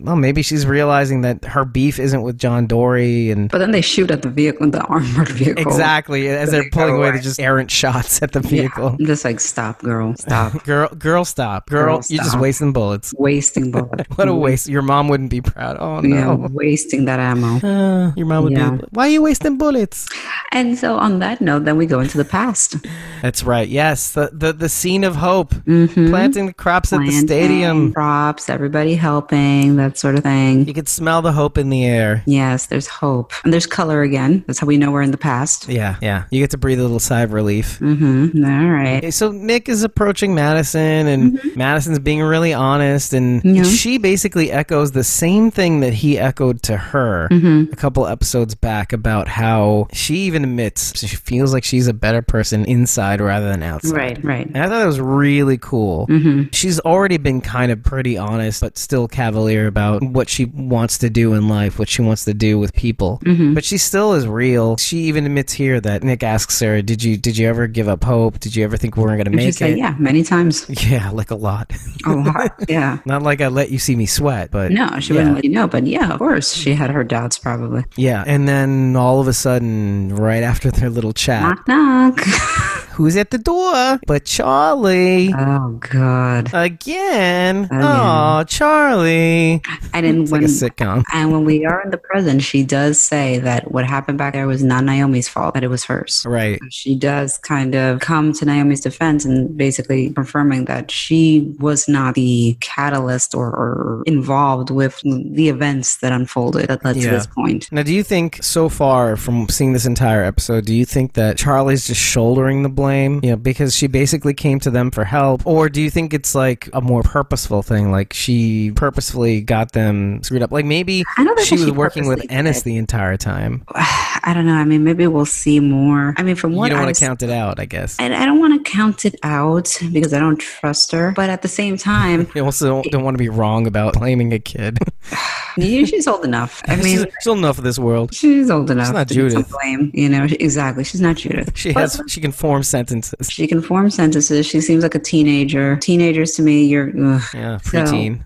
A: maybe she's realizing that her beef isn't with John Dory.
B: But then they shoot at the vehicle, the armored vehicle.
A: Exactly. As they're pulling away, they're just errant shots at the vehicle.
B: Yeah. Just like, stop, girl. Stop.
A: Girl, stop. Girl, you're just wasting bullets.
B: Wasting bullets.
A: What a waste. Your mom wouldn't be proud. Oh, no.
B: Yeah, wasting that ammo.
A: Your mom would be, why are you wasting bullets?
B: And so on that note, then we go into the past.
A: That's right. Yes. The scene of hope. Planting the crops at the stadium.
B: Crops, everybody helping, that sort of thing.
A: You could smell the hope in the air.
B: Yes, there's hope. And there's color again. That's how we know we're in the past.
A: Yeah. You get to breathe a little sigh of relief.
B: All right.
A: So Nick is approaching Madison, and Madison's being really honest, and she basically echoes the same thing that he echoed to her a couple episodes back about how she even admits she feels like she's a better person inside rather than outside.
B: Right.
A: And I thought that was really cool. She's already been kind of pretty honest, but still cavalier about what she wants to do in life, what she wants to do with people. But she still is real. She even admits here that Nick asks her, did you ever give up hope? Did you ever think we weren't going to make it?
B: Yeah, many times.
A: Yeah, like a lot.
B: A lot, yeah.
A: Not like I let you see me sweat, but...
B: No, she wouldn't let you know, but yeah, of course. She had her doubts, probably.
A: Yeah, and then all of a sudden, right after their little chat...
B: Knock, knock.
A: Who's at the door? But Charlie.
B: Oh, God.
A: Again. Oh, Charlie.
B: And then
A: it's like a sitcom.
B: And when we are in the present, she does say that what happened back there was not Naomi's fault, that it was hers.
A: Right.
B: She does kind of come to Naomi's defense and basically confirming that she was not the catalyst or involved with the events that unfolded that led to this point.
A: Now, do you think so far from seeing this entire episode, do you think that Charlie's just shouldering the blame? Because she basically came to them for help, or do you think it's like a more purposeful thing, like she purposefully got them screwed up, like maybe she was working with Ennis the entire time?
B: I don't know. I mean, maybe we'll see more. I mean, from what
A: you don't want to count it out, I guess.
B: I don't want to count it out because I don't trust her, but at the same time,
A: you also don't want to be wrong about blaming a kid.
B: She's old enough. I mean,
A: she's old enough for this world.
B: She's old enough.
A: She's not
B: to get some
A: Judith.
B: blame, exactly. She's not Judith.
A: She can form sentences.
B: She can form sentences. She seems like a teenager. Teenagers to me,
A: preteen.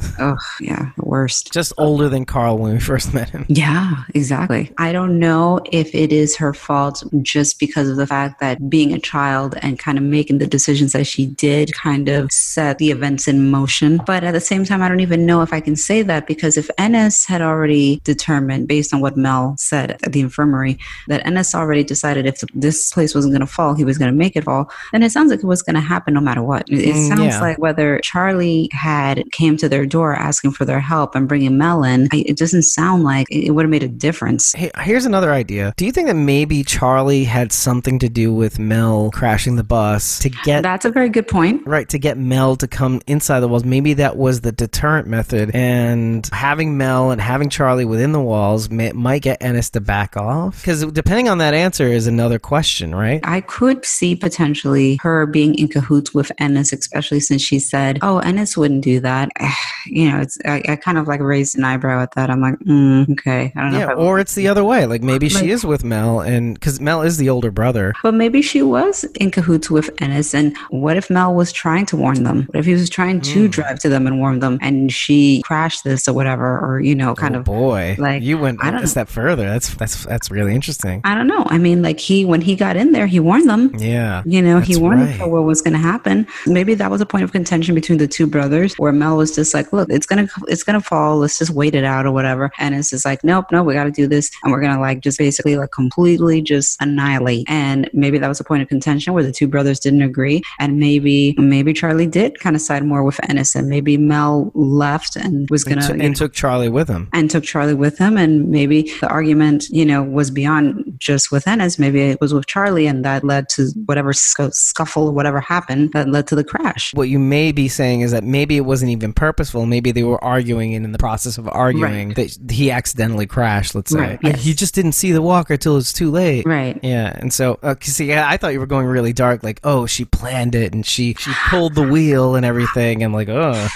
B: The worst.
A: Just older than Carl when we first met him.
B: Yeah, exactly. I don't know if it is her fault just because of the fact that being a child and kind of making the decisions that she did kind of set the events in motion. But at the same time, I don't even know if I can say that, because if Ennis had already determined, based on what Mel said at the infirmary, that Ennis already decided if this place wasn't going to fall, he was going to make it fall, then it sounds like it was going to happen no matter what. It sounds like whether Charlie had came to their door asking for their help and bringing Mel in, it doesn't sound like it would have made a difference.
A: Hey, here's another idea. Do you think that maybe Charlie had something to do with Mel crashing the bus to get...
B: That's a very good point.
A: Right, to get Mel to come inside the walls. Maybe that was the deterrent method, and having Mel and having Charlie within the walls might get Ennis to back off? Because depending on that answer is another question, right?
B: I could see potentially her being in cahoots with Ennis, especially since she said, oh, Ennis wouldn't do that. I kind of like raised an eyebrow at that. I'm like, okay. I don't know.
A: Yeah, or it's the other way. Like maybe she is with Mel, and because Mel is the older brother.
B: But maybe she was in cahoots with Ennis, and what if Mel was trying to warn them? What if he was trying to drive to them and warn them, and she crashed this or whatever, or kind of.
A: Boy,
B: like
A: you went a step further. That's really interesting.
B: I don't know. I mean, like when he got in there, he warned them.
A: Yeah,
B: he warned them for what was going to happen. Maybe that was a point of contention between the two brothers, where Mel was just like, look, it's gonna fall. Let's just wait it out or whatever. And it's just like, nope, we got to do this, and we're gonna just basically completely just annihilate. And maybe that was a point of contention where the two brothers didn't agree, and maybe Charlie did kind of side more with Ennis, and maybe Mel left and was gonna
A: took Charlie with him.
B: And maybe the argument was beyond just with Ennis. Maybe it was with Charlie, and that led to whatever scuffle or whatever happened that led to the crash.
A: What you may be saying is that maybe it wasn't even purposeful. Maybe they were arguing, and in the process of arguing, that he accidentally crashed, let's say.
B: Right, yes.
A: He just didn't see the walker till it's too late.
B: Right.
A: Yeah. And so, I thought you were going really dark, like, oh, she planned it, and she pulled the wheel and everything. I'm like, oh.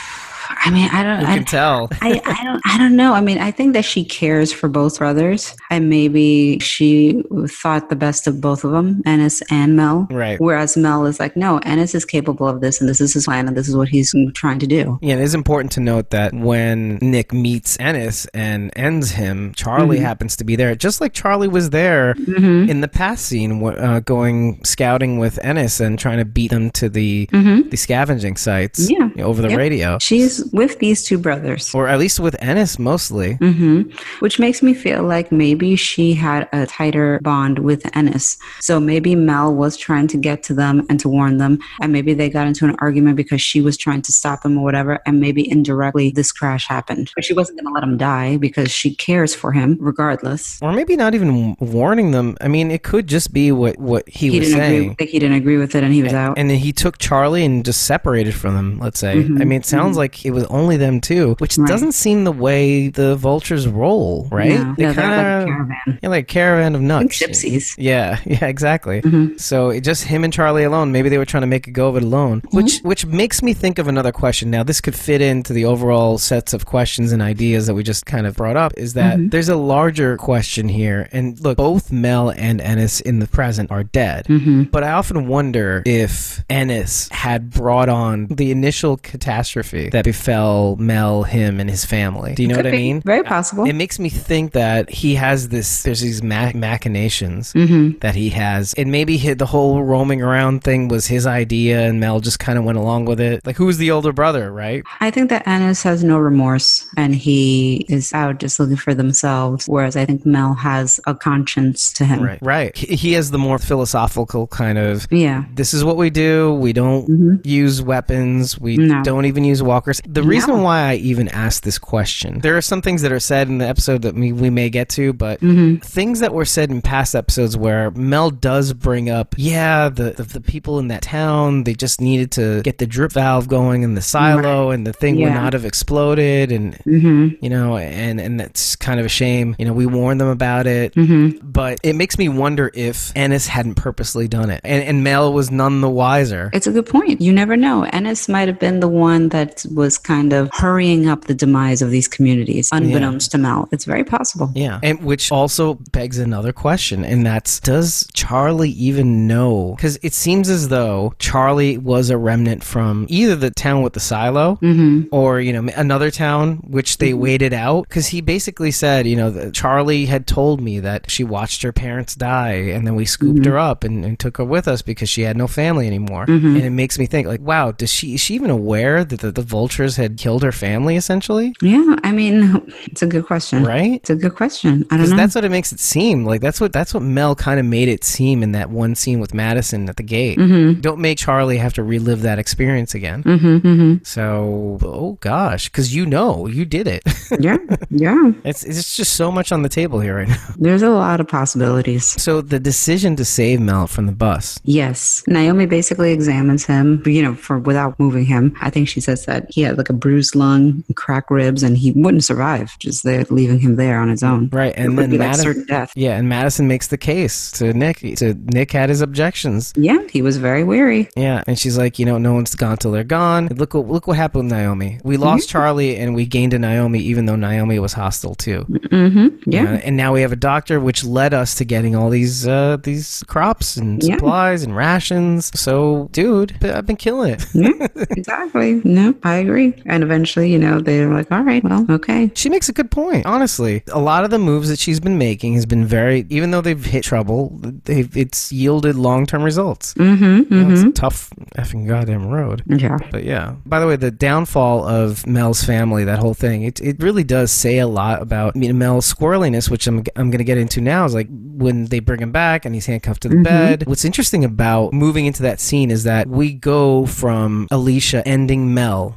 B: I mean, I
A: can tell.
B: I don't know. I mean, I think that she cares for both brothers, and maybe she thought the best of both of them, Ennis and Mel.
A: Right.
B: Whereas Mel is like, no, Ennis is capable of this, and this is his plan, and this is what he's trying to do.
A: Yeah, it is important to note that when Nick meets Ennis and ends him, Charlie happens to be there, just like Charlie was there in the past scene, going scouting with Ennis and trying to beat them to the scavenging sites over the radio.
B: She's with these two brothers.
A: Or at least with Ennis mostly.
B: Which makes me feel like maybe she had a tighter bond with Ennis. So maybe Mel was trying to get to them and to warn them, and maybe they got into an argument because she was trying to stop him or whatever, and maybe indirectly this crash happened. But she wasn't going to let him die because she cares for him regardless.
A: Or maybe not even warning them. I mean, it could just be what he was saying.
B: He didn't agree with it, and he was out.
A: And then he took Charlie and just separated from them, let's say. I mean, it sounds like it was only them two, which doesn't seem the way the vultures roll, right?
B: No, they're like a caravan.
A: Yeah, like a caravan of nuts.
B: Like gypsies.
A: Yeah, exactly. So it just him and Charlie alone. Maybe they were trying to make a go of it alone, which makes me think of another question. Now, this could fit into the overall sets of questions and ideas that we just kind of brought up, is that there's a larger question here. And look, both Mel and Ennis in the present are dead. But I often wonder if Ennis had brought on the initial catastrophe that befell Mel, him, and his family. Do you know what I mean?
B: Very possible.
A: It makes me think that he has there's these machinations that he has. And maybe the whole roaming around thing was his idea, and Mel just kind of went along with it. Like, who's the older brother, right?
B: I think that Ennis has no remorse, and he is out just looking for themselves, whereas I think Mel has a conscience to him.
A: Right. He has the more philosophical kind of, this is what we do. We don't use weapons. We don't even use walkers. The reason why I even asked this question, there are some things that are said in the episode that we may get to, but things that were said in past episodes where Mel does bring up, the people in that town, they just needed to get the drip valve going in the silo, and the thing would not have exploded, and and that's kind of a shame. We warned them about it, but it makes me wonder if Ennis hadn't purposely done it, and Mel was none the wiser.
B: It's a good point. You never know. Ennis might have been the one that was kind of hurrying up the demise of these communities, unbeknownst to Mel. It's very possible.
A: Yeah. And which also begs another question, and that's, does Charlie even know? Because it seems as though Charlie was a remnant from either the town with the silo or, you know, another town which they waited out. Because he basically said, you know, that Charlie had told me that she watched her parents die, and then we scooped her up and took her with us because she had no family anymore. And it makes me think, like, wow, is she even aware that the vultures had killed her family, essentially?
B: Yeah, I mean, it's a good question.
A: Right?
B: It's a good question. I don't know.
A: That's what it makes it seem. Like, that's what Mel kind of made it seem in that one scene with Madison at the gate. Don't make Charlie have to relive that experience again. So, oh gosh, because you did it.
B: Yeah.
A: It's just so much on the table here right now.
B: There's a lot of possibilities.
A: So the decision to save Mel from the bus.
B: Yes. Naomi basically examines him, you know, without moving him. I think she says that he had like a bruised lung, cracked ribs, and he wouldn't survive just leaving him there on his own.
A: Right. And then
B: like certain death.
A: Yeah, and Madison makes the case to Nick. Nick had his objections.
B: Yeah, he was very weary.
A: Yeah, and she's like, you know, no one's gone till they're gone. Look what happened with Naomi. We lost Charlie, and we gained a Naomi, even though Naomi was hostile too.
B: Yeah.
A: And now we have a doctor, which led us to getting all these crops and supplies and rations. So, dude, I've been killing it.
B: Yeah, exactly. No, I agree. And eventually, you know, they're like, all right, well, okay.
A: She makes a good point, honestly. A lot of the moves that she's been making has been even though they've hit trouble, it's yielded long-term results. It's a tough effing goddamn road.
B: Yeah.
A: But yeah. By the way, the downfall of Mel's family, that whole thing, it really does say a lot about Mel's squirreliness, which I'm going to get into now, is like when they bring him back and he's handcuffed to the bed. What's interesting about moving into that scene is that we go from Alicia ending Mel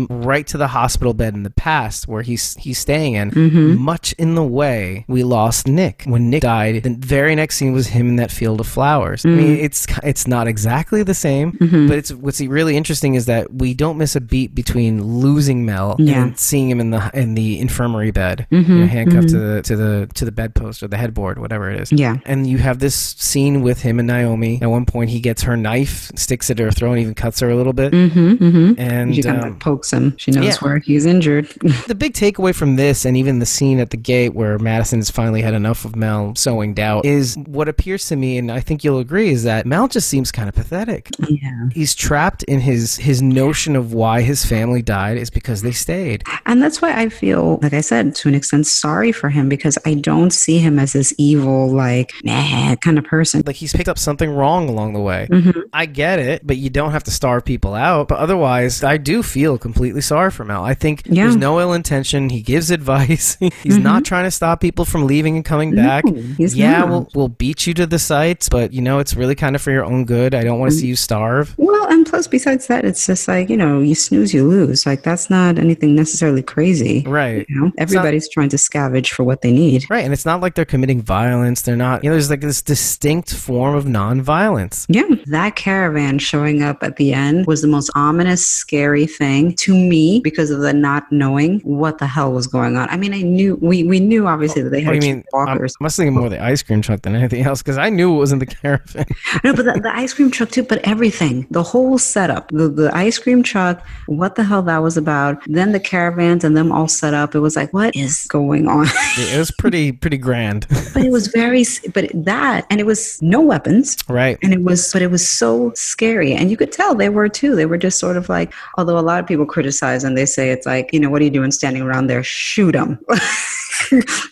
A: right to the hospital bed in the past where he's staying in. Much in the way we lost Nick. When Nick died, the very next scene was him in that field of flowers. I mean, it's not exactly the same, but what's really interesting is that we don't miss a beat between losing Mel and seeing him in the infirmary bed, you know, handcuffed to the bedpost or the headboard, whatever it is.
B: Yeah.
A: And you have this scene with him and Naomi. At one point, he gets her knife, sticks it to her throat, and even cuts her a little bit. And
B: she kind of pokes him. She knows where he's injured.
A: The big takeaway from this, and even the scene at the gate where Madison has finally had enough of Mel sowing doubt, is what appears to me, and I think you'll agree, is that Mel just seems kind of pathetic.
B: Yeah.
A: He's trapped in his notion of why his family died is because they stayed.
B: And that's why I feel, like I said, to an extent, sorry for him, because I don't see him as this evil, like, kind of person.
A: Like, he's picked up something wrong along the way. I get it, but you don't have to starve people out. But otherwise, I do feel completely sorry for Mel. I think there's no ill intention. He gives advice. He's not trying to stop people from leaving and coming back.
B: He's not.
A: We'll beat you to the sites, but, you know, it's really kind of for your own good. I don't want to see you starve.
B: Well, and plus, besides that, it's just like, you know, you snooze, you lose. Like, that's not anything necessarily crazy.
A: Right.
B: You know, everybody's trying to scavenge for what they need.
A: Right. And it's not like they're committing violence. They're not, you know, there's like this distinct form of non-violence.
B: Yeah. That caravan showing up at the end was the most ominous, scary thing to me because of the not knowing what the hell was going on. I mean, we knew obviously that they had walkers.
A: I was thinking more of the ice cream truck than anything else because I knew it was in the caravan.
B: No, but the ice cream truck too, but everything, the whole setup, the ice cream truck, what the hell that was about, then the caravans and them all set up. It was like, what is going on?
A: It was pretty grand.
B: But it was and it was no weapons.
A: Right.
B: And it was so scary. And you could tell they were too. They were just sort of like, although a lot of people criticize and they say it's like, you know, what are you doing standing around there? Shoot them.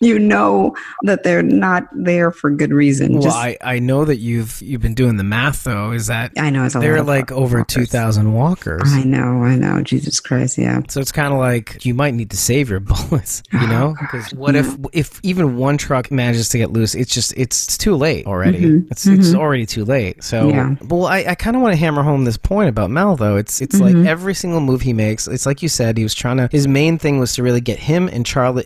B: You know that they're not there for good reason.
A: Well, I know that you've been doing the math though. Is that
B: I know
A: there are like over 2,000 walkers.
B: I know. Jesus Christ, yeah.
A: So it's kind of like you might need to save your bullets, you know? Because what if even one truck manages to get loose? It's too late already. It's already too late. So well, I kind of want to hammer home this point about Mel though. It's like every single move he makes. It's like you said, he was his main thing was to really get him and Charlie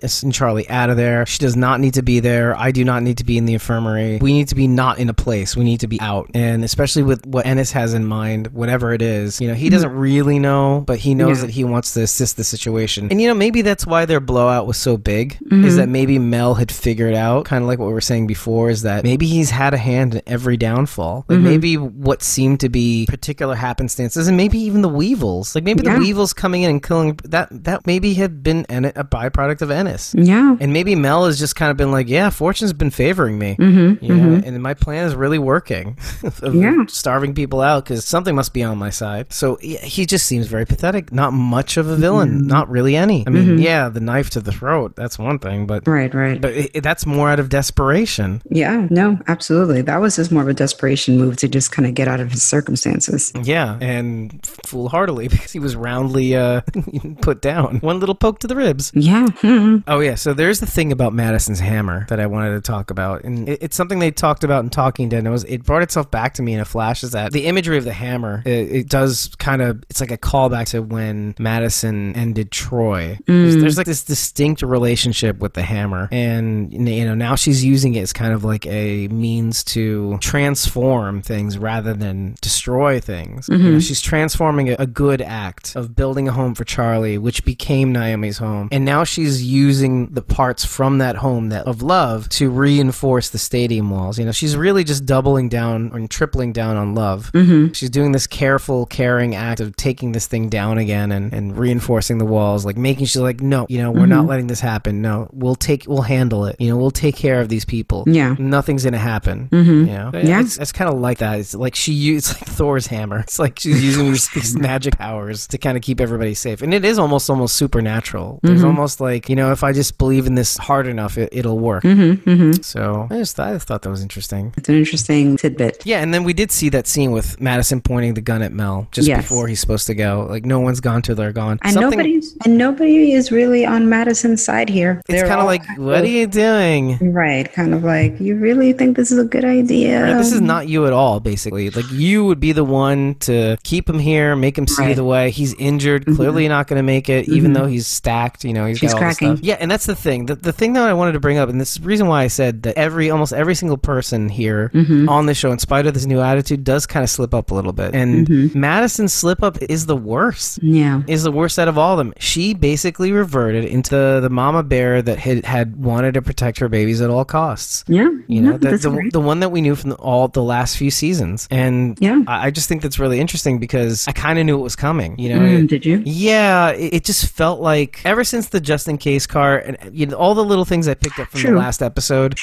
A: out of there. She does not need to be there. I do not need to be in the infirmary. We need to be not in a place. We need to be out. And especially with what Ennis has in mind, whatever it is, you know, he doesn't really know, but he knows that he wants to assist the situation. And, you know, maybe that's why their blowout was so big, is that maybe Mel had figured out, kind of like what we were saying before, is that maybe he's had a hand in every downfall. Like maybe what seemed to be particular happenstances, and maybe even the Weevils. Like maybe the Weevils Will's coming in and killing, that maybe had been a byproduct of Ennis.
B: Yeah.
A: And maybe Mel has just kind of been like, yeah, fortune's been favoring me. And my plan is really working of starving people out because something must be on my side. So he just seems very pathetic. Not much of a villain. Not really any. I mean, yeah, the knife to the throat, that's one thing, but
B: right.
A: But that's more out of desperation.
B: Yeah, no, absolutely. That was just more of a desperation move to just kind of get out of his circumstances.
A: Yeah, and foolhardily because he was roundly put down. One little poke to the ribs.
B: Yeah.
A: Oh, yeah. So there's the thing about Madison's hammer that I wanted to talk about. And it's something they talked about in Talking Dead. And it brought itself back to me in a flash is that the imagery of the hammer, it does kind of, it's like a callback to when Madison ended Troy. There's like this distinct relationship with the hammer. And, now she's using it as kind of like a means to transform things rather than destroy things. She's transforming a good act of building a home for Charlie, which became Naomi's home. And now she's using the parts from that home of love to reinforce the stadium walls. She's really just doubling down and tripling down on love. She's doing this careful, caring act of taking this thing down again and reinforcing the walls, like making sure like, no, we're not letting this happen. No, we'll handle it. We'll take care of these people. Yeah. Nothing's going to happen. It's kind of like that. It's like it's like Thor's hammer. It's like she's using these magic powers to kind of keep everybody safe. And it is almost supernatural. There's almost like, if I just believe in this hard enough, it'll work. So I just thought that was interesting.
B: It's an interesting tidbit.
A: Yeah, and then we did see that scene with Madison pointing the gun at Mel just before he's supposed to go. Like, no one's gone till they're gone.
B: And nobody is really on Madison's side here.
A: It's kind of like, what are you doing?
B: Right, kind of like, you really think this is a good idea?
A: Right, this is not you at all, basically. Like, you would be the one to keep him here, make him see the way. He's injured, clearly not going to make it, even though he's stacked, he's got all this stuff. Yeah, and that's the thing. The thing that I wanted to bring up, and this is the reason why I said that almost every single person here on the show, in spite of this new attitude, does kind of slip up a little bit. And Madison's slip up is the worst. Yeah. Is the worst out of all of them. She basically reverted into the mama bear that had wanted to protect her babies at all costs. Yeah. The one that we knew from the last few seasons. And I just think that's really interesting because I kind of knew it was coming.
B: Did you?
A: Yeah. It just felt like ever since the just in case car and all the little things I picked up from the last episode.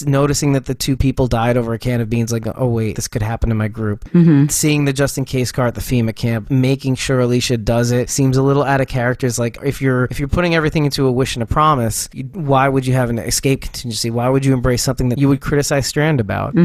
A: Noticing that the two people died over a can of beans, like, oh wait, this could happen to my group. Seeing the just in case car at the FEMA camp, making sure Alicia does it seems a little out of character. It's like if you're putting everything into a wish and a promise, why would you have an escape contingency? Why would you embrace something that you would criticize Strand about?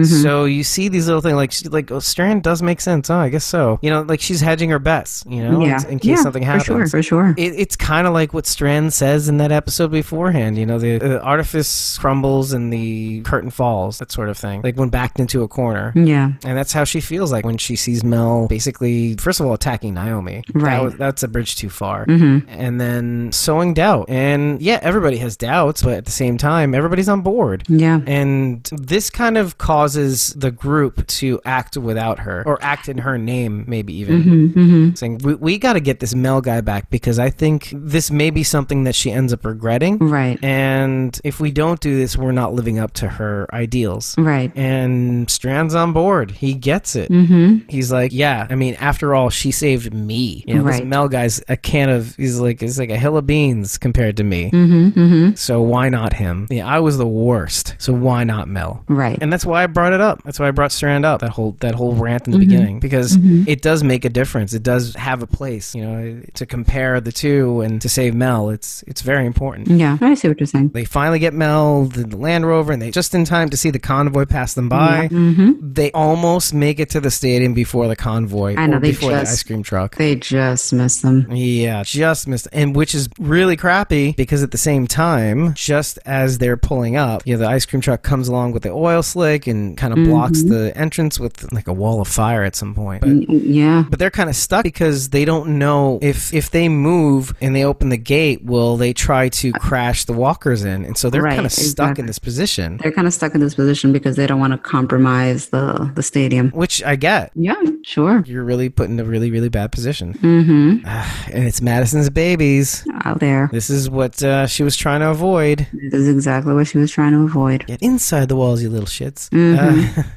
A: So you see these little things like Strand does make sense. Oh, I guess so. Like she's hedging her bets, in case something happens.
B: For sure.
A: It's kind of like what Strand says in that episode beforehand. The artifice crumbles and the curtain falls, that sort of thing. Like when backed into a corner. Yeah. And that's how she feels like when she sees Mel basically, first of all, attacking Naomi. Right. That's a bridge too far. And then sowing doubt. And yeah, everybody has doubts, but at the same time, everybody's on board. Yeah. And this kind of causes the group to act without her, or act in her name, maybe even. Saying, we got to get this Mel guy back because I think this may be something that she ends up regretting. Right. And if we don't do this, we're not living up to her ideals. Right. And Strand's on board. He gets it. He's like, yeah, I mean, after all, she saved me. This Mel guy's he's like a hill of beans compared to me. So why not him? Yeah, I was the worst. So why not Mel? Right. And that's why I brought it up. That's why I brought Strand up, that whole rant in the beginning, because it does make a difference. It does have a place, to compare the two and to save Mel. It's very important.
B: Yeah, I see what you're saying.
A: They finally get Mel, the Land Rover, and they just in time to see the convoy pass them by. They almost make it to the stadium before the convoy. I know, before the ice cream truck.
B: They just missed them.
A: Yeah, just missed. And which is really crappy because at the same time, just as they're pulling up, the ice cream truck comes along with the oil slick and kind of blocks the entrance with like a wall of fire at some point. But they're kind of stuck because they don't know if they move and they open the gate, will they try to crash the walkers in? And so they're kind of stuck in this position.
B: They're kind of stuck in this position because they don't want to compromise the stadium.
A: Which I get.
B: Yeah, sure.
A: You're really put in a really, really bad position. And it's Madison's babies.
B: Out there.
A: This is what she was trying to avoid.
B: This is exactly what she was trying to avoid.
A: Get inside the walls, you little shits.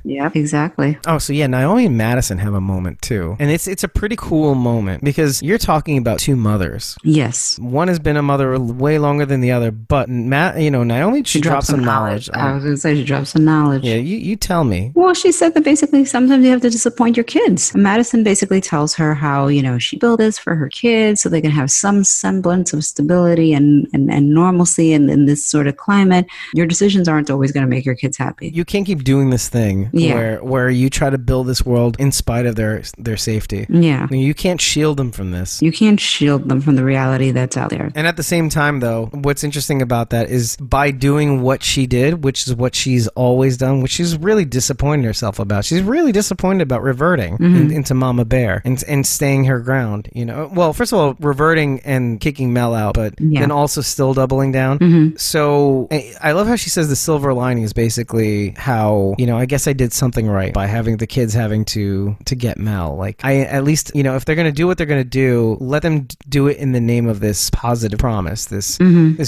B: Yeah, exactly.
A: Oh, so yeah, Naomi and Madison have a moment too. And it's a pretty cool moment. moment, because you're talking about two mothers.
B: Yes.
A: One has been a mother way longer than the other, but Naomi, she drops some knowledge.
B: I was going to say she drops some knowledge.
A: Yeah, you tell me.
B: Well, she said that basically sometimes you have to disappoint your kids. Madison basically tells her how, she built this for her kids so they can have some semblance of stability and normalcy in this sort of climate. Your decisions aren't always going to make your kids happy.
A: You can't keep doing this thing where you try to build this world in spite of their safety.
B: Yeah.
A: You can't shield them from this.
B: You can't shield them from the reality that's out there.
A: And at the same time, though, what's interesting about that is by doing what she did, which is what she's always done, which she's really disappointed herself about. She's really disappointed about reverting into Mama Bear and staying her ground. Well, first of all, reverting and kicking Mel out, but then also still doubling down. So I love how she says the silver lining is basically how, I guess I did something right by having the kids having to get Mel. Like, I at least, if they're going to do what they're going to do, let them do it in the name of this positive promise, this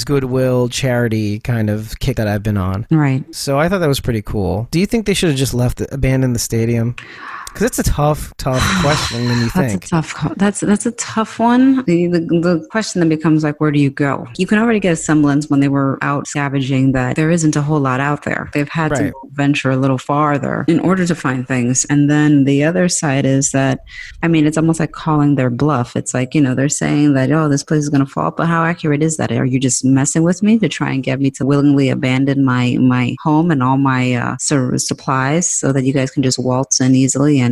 A: goodwill, charity kind of kick that I've been on.
B: Right.
A: So I thought that was pretty cool. Do you think they should have just abandoned the stadium? Because it's a tough question when you think.
B: That's a tough one. The question then becomes like, where do you go? You can already get a semblance when they were out scavenging that there isn't a whole lot out there. They've had to venture a little farther in order to find things. And then the other side is that, it's almost like calling their bluff. It's like, they're saying that, oh, this place is going to fall. But how accurate is that? Are you just messing with me to try and get me to willingly abandon my home and all my supplies so that you guys can just waltz in easily and,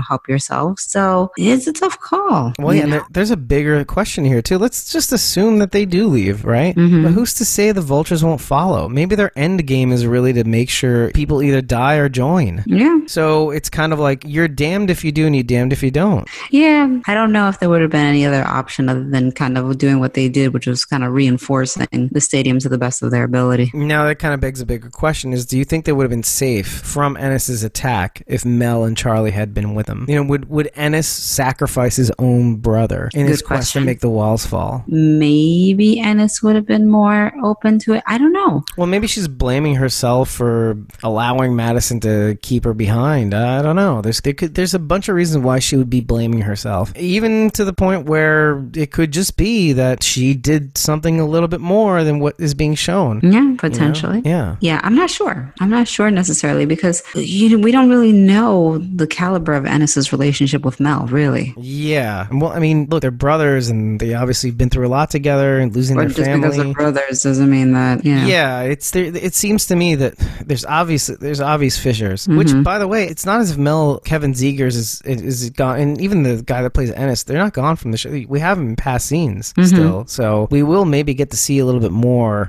B: help yourselves? So it's a tough call.
A: Well, yeah, and there's a bigger question here, too. Let's just assume that they do leave, right? But who's to say the vultures won't follow? Maybe their end game is really to make sure people either die or join.
B: Yeah.
A: So it's kind of like you're damned if you do and you're damned if you don't.
B: Yeah. I don't know if there would have been any other option other than kind of doing what they did, which was kind of reinforcing the stadium to the best of their ability.
A: Now, that kind of begs a bigger question is, do you think they would have been safe from Ennis's attack if Mel and Charlie had been with him? Would Ennis sacrifice his own brother in his quest to make the walls fall?
B: Maybe Ennis would have been more open to it. I don't know.
A: Well, maybe she's blaming herself for allowing Madison to keep her behind. I don't know. There's a bunch of reasons why she would be blaming herself, even to the point where it could just be that she did something a little bit more than what is being shown.
B: Yeah, potentially. Yeah, I'm not sure. I'm not sure necessarily because we don't really know the caliber of Ennis's relationship with Mel, really.
A: Yeah. Well, look, they're brothers and they obviously been through a lot together and losing their family.
B: Just because they're brothers doesn't mean that,
A: Yeah, it seems to me that there's obvious fissures, which, by the way, it's not as if Kevin Zegers is gone, and even the guy that plays Ennis, they're not gone from the show. We have them in past scenes still, so we will maybe get to see a little bit more,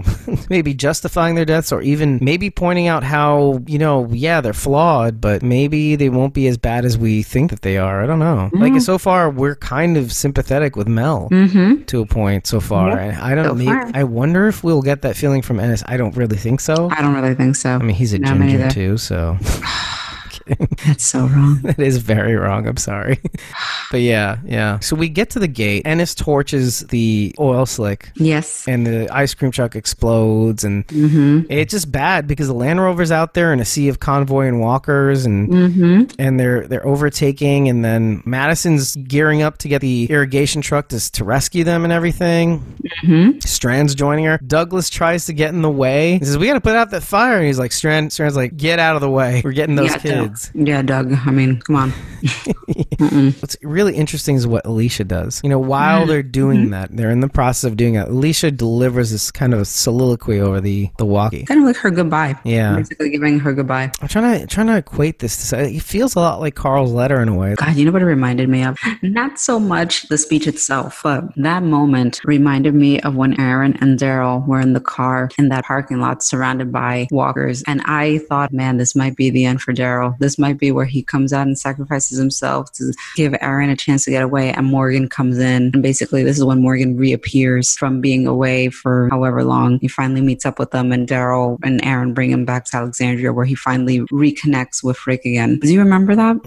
A: maybe justifying their deaths or even maybe pointing out how, they're flawed, but maybe they won't be as bad as we think that they are. I don't know. Like, so far, we're kind of sympathetic with Mel to a point so far. And I wonder if we'll get that feeling from Ennis. I don't really think so.
B: I don't really think so.
A: He's a ginger too, so...
B: That's so wrong.
A: That is very wrong. I'm sorry. But yeah. So we get to the gate. Ennis torches the oil slick.
B: Yes.
A: And the ice cream truck explodes. And it's just bad because the Land Rover's out there in a sea of convoy and walkers. And they're overtaking. And then Madison's gearing up to get the irrigation truck to rescue them and everything. Strand's joining her. Douglas tries to get in the way. He says, we got to put out that fire. And he's like, Strand's like, get out of the way. We're getting those kids.
B: Yeah, Doug. Come on.
A: What's really interesting is what Alicia does. While they're doing that, they're in the process of doing it. Alicia delivers this kind of soliloquy over the walkie.
B: Kind of like her goodbye.
A: Yeah.
B: Basically giving her goodbye.
A: I'm trying to equate this to, it feels a lot like Carl's letter in a way.
B: God, you know what it reminded me of? Not so much the speech itself, but that moment reminded me of when Aaron and Daryl were in the car in that parking lot surrounded by walkers. And I thought, man, this might be the end for Daryl. This might be where he comes out and sacrifices himself to give Aaron a chance to get away. And Morgan comes in. And basically, this is when Morgan reappears from being away for however long. He finally meets up with them, and Daryl and Aaron bring him back to Alexandria, where he finally reconnects with Rick again. Do you remember that?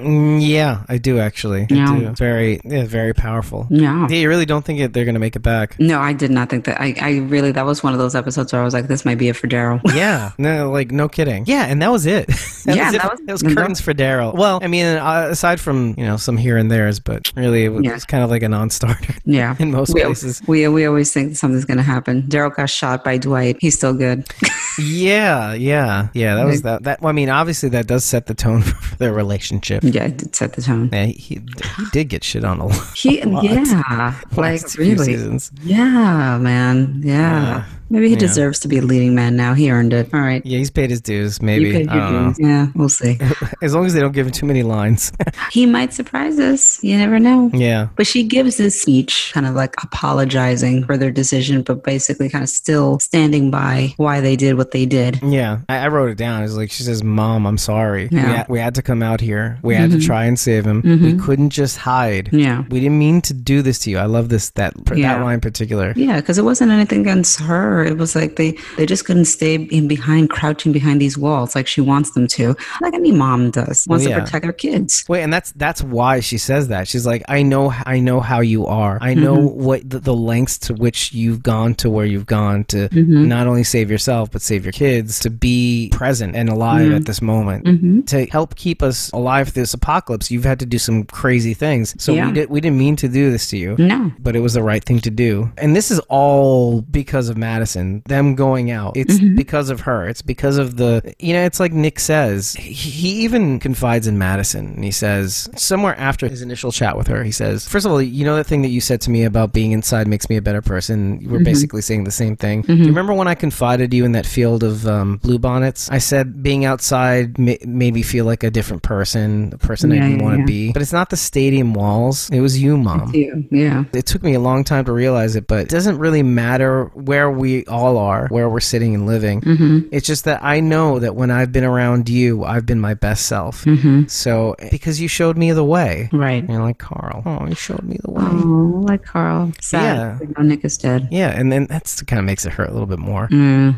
A: Yeah, I do actually. I do. Very powerful.
B: Yeah.
A: You really don't think they're going to make it back?
B: No, I did not think that. I really, that was one of those episodes where I was like, this might be it for Daryl.
A: Yeah. No kidding. Yeah, and that was it. That was curtain importance for Daryl. Well, I mean, aside from, some here and there's, but really it was kind of like a non-starter.
B: Yeah.
A: In most cases.
B: We always think something's going to happen. Daryl got shot by Dwight. He's still good.
A: Yeah. That was that. I mean, obviously that does set the tone for their relationship.
B: Yeah, it did set the tone.
A: Yeah, he did get shit on a lot.
B: Like really.
A: Seasons.
B: Yeah, man. Yeah. Maybe he deserves to be a leading man now. He earned it. All right.
A: Yeah, he's paid his dues. Maybe.
B: I don't know. Yeah, we'll see.
A: As long as they don't give him too many lines.
B: He might surprise us. You never know.
A: Yeah.
B: But she gives this speech kind of like apologizing for their decision, but basically kind of still standing by why they did what they did.
A: Yeah. I wrote it down. It's like, she says, Mom, I'm sorry.
B: Yeah.
A: We had to come out here. We had to try and save him. We couldn't just hide.
B: Yeah.
A: We didn't mean to do this to you. I love that line in particular.
B: Yeah, because it wasn't anything against her. It was like they just couldn't stay crouching behind these walls like she wants them to. Like any mom does. Wants to protect her kids.
A: Wait, and that's why she says that. She's like, I know how you are. I know what the lengths to which you've gone to where you've gone to not only save yourself, but save your kids, to be present and alive at this moment. To help keep us alive through this apocalypse, you've had to do some crazy things. So we didn't mean to do this to you.
B: No.
A: But it was the right thing to do. And this is all because of Madison. Them going out. It's because of her. It's because of it's like Nick says. He even confides in Madison, and he says, somewhere after his initial chat with her, he says, first of all, that thing that you said to me about being inside makes me a better person? We're basically saying the same thing. Do you remember when I confided you in that field of bluebonnets? I said being outside made me feel like a different person, a person I didn't want to be. But it's not the stadium walls. It was you, Mom.
B: It's you. Yeah.
A: It took me a long time to realize it, but it doesn't really matter where we all are, where we're sitting and living. It's just that I know that when I've been around you, I've been my best self. So, because you showed me the way.
B: Right.
A: And like Carl. Oh, you showed me the way.
B: Oh, like Carl. Sad. Yeah. Nick is dead.
A: Yeah, and then that's kind of makes it hurt a little bit more.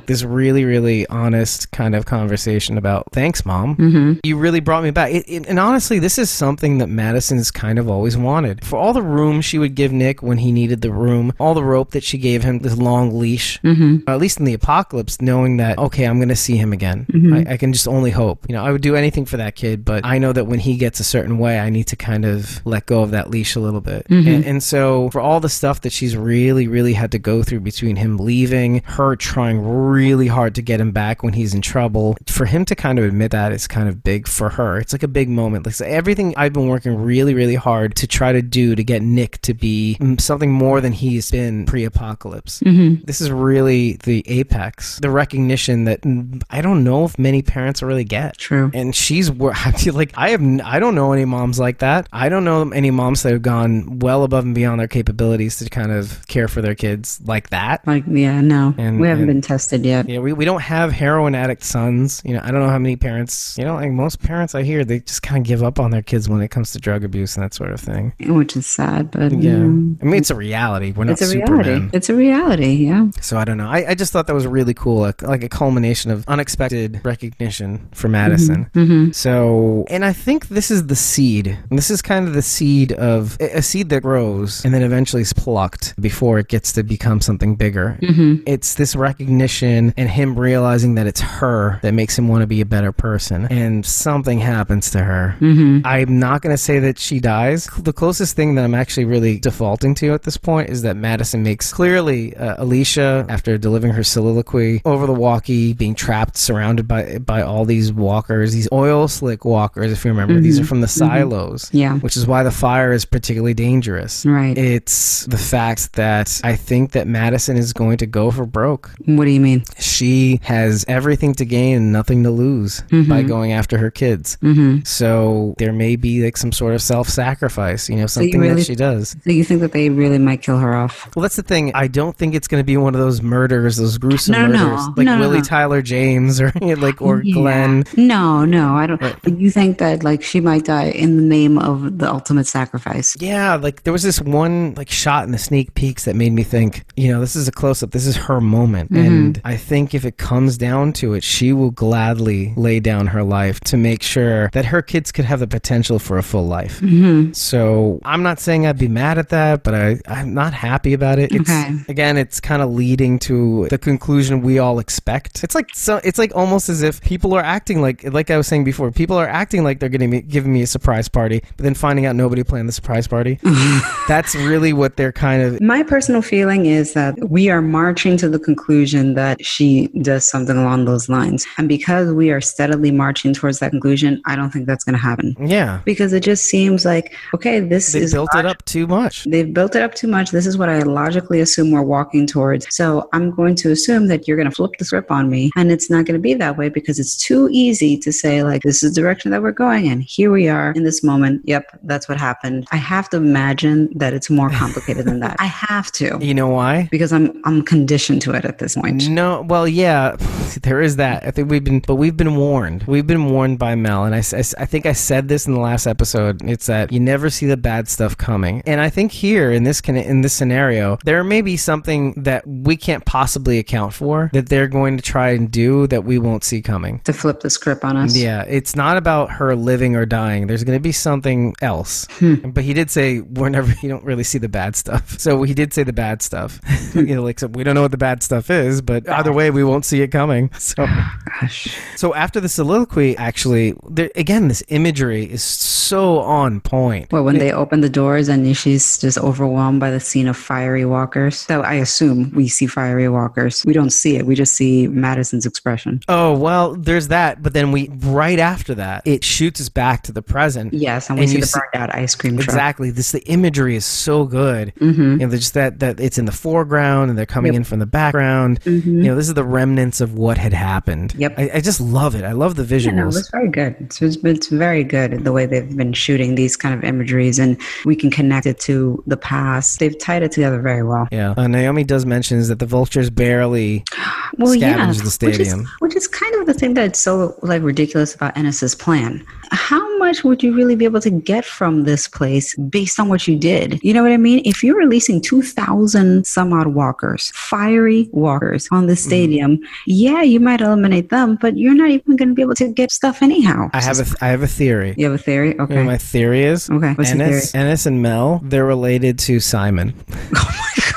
A: This really, really honest kind of conversation about, thanks, Mom. You really brought me back. And honestly, this is something that Madison's kind of always wanted. For all the room she would give Nick when he needed the room, all the rope that she gave him, this long leash, at least in the apocalypse, knowing that, okay, I'm going to see him again. I can just only hope. I would do anything for that kid, but I know that when he gets a certain way, I need to kind of let go of that leash a little bit. And so for all the stuff that she's really, really had to go through between him leaving, her trying really hard to get him back when he's in trouble, for him to kind of admit that is kind of big for her. It's like a big moment. Like, so everything I've been working really, really hard to try to do to get Nick to be something more than he's been pre-apocalypse. This is really the apex, the recognition that I don't know if many parents really get.
B: True.
A: And she's like, I don't know any moms like that. I don't know any moms that have gone well above and beyond their capabilities to kind of care for their kids like that.
B: Like, yeah, no. We haven't been tested yet.
A: Yeah, we don't have heroin addict sons. I don't know how many parents, like most parents I hear, they just kind of give up on their kids when it comes to drug abuse and that sort of thing.
B: Which is sad, but
A: yeah. I mean, it's a reality. We're not Superman.
B: It's a reality, yeah.
A: So I don't know. I just thought that was really cool, like a culmination of unexpected recognition for Madison. So, and I think this is the seed. This is kind of the seed of a seed that grows and then eventually is plucked before it gets to become something bigger. It's this recognition and him realizing that it's her that makes him want to be a better person, and something happens to her. I'm not going to say that she dies. The closest thing that I'm actually really defaulting to at this point is that Madison makes clearly Alicia, after delivering her soliloquy over the walkie, being trapped, surrounded by all these walkers, these oil slick walkers, if you remember. These are from the silos, which is why the fire is particularly dangerous.
B: Right.
A: It's the fact that I think that Madison is going to go for broke.
B: What do you mean?
A: She has everything to gain and nothing to lose by going after her kids. So there may be like some sort of self-sacrifice, something that she does.
B: So you think that they really might kill her off?
A: Well, that's the thing. I don't think it's going to be one of those murders, those gruesome murders, like Willie Tyler James or Glenn.
B: No, I don't. But you think that like she might die in the name of the ultimate sacrifice?
A: Yeah, like there was this one like shot in the sneak peeks that made me think, this is a close-up. This is her moment. And I think if it comes down to it, she will gladly lay down her life to make sure that her kids could have the potential for a full life. So I'm not saying I'd be mad at that, but I'm not happy about it. Again, it's kind of leading coming to the conclusion we all expect. It's like almost as if people are acting like I was saying before, people are acting like they're giving me a surprise party, but then finding out nobody planned the surprise party. That's really what they're kind of...
B: My personal feeling is that we are marching to the conclusion that she does something along those lines. And because we are steadily marching towards that conclusion, I don't think that's going to happen.
A: Yeah.
B: Because it just seems like, okay,
A: They built it up too much.
B: They've built it up too much. This is what I logically assume we're walking towards. So I'm going to assume that you're going to flip the script on me, and it's not going to be that way because it's too easy to say, like, this is the direction that we're going in. Here we are in this moment. Yep, that's what happened. I have to imagine that it's more complicated than that. I have to.
A: You know why?
B: Because I'm conditioned to it at this point.
A: No, well, yeah, there is that. I think we've been warned. We've been warned by Mel, and I think I said this in the last episode. It's that you never see the bad stuff coming. And I think here in this scenario, there may be something that we can't possibly account for that they're going to try and do that we won't see coming.
B: To flip the script on us.
A: Yeah, it's not about her living or dying. There's going to be something else. But he did say you don't really see the bad stuff. So he did say the bad stuff. So we don't know what the bad stuff is, but either way, we won't see it coming. So,
B: Gosh.
A: So after the soliloquy, actually, again, this imagery is so on point.
B: Well, when they open the doors and she's just overwhelmed by the scene of fiery walkers. So I assume we see fiery walkers. We don't see it. We just see Madison's expression.
A: Oh, well, there's that. But then right after that, it shoots us back to the present.
B: Yes, and we see the burned out ice cream truck.
A: Exactly. The imagery is so good. Just that it's in the foreground and they're coming in from the background. This is the remnants of what had happened.
B: Yep.
A: I just love it. I love the visuals.
B: Yeah, it's very good. It's very good the way they've been shooting these kind of imageries, and we can connect it to the past. They've tied it together very well.
A: Yeah. Naomi does mention is that the vultures barely scavenge the stadium.
B: Which is kind of the thing that's so ridiculous about Ennis's plan. How much would you really be able to get from this place based on what you did? You know what I mean? If you're releasing 2,000 some odd walkers, fiery walkers on the stadium, yeah, you might eliminate them, but you're not even going to be able to get stuff anyhow.
A: I have a theory.
B: You have a theory? Okay.
A: You know what my theory is?
B: Okay. What's your theory?
A: Ennis and Mel, they're related to Simon.
B: Oh my God.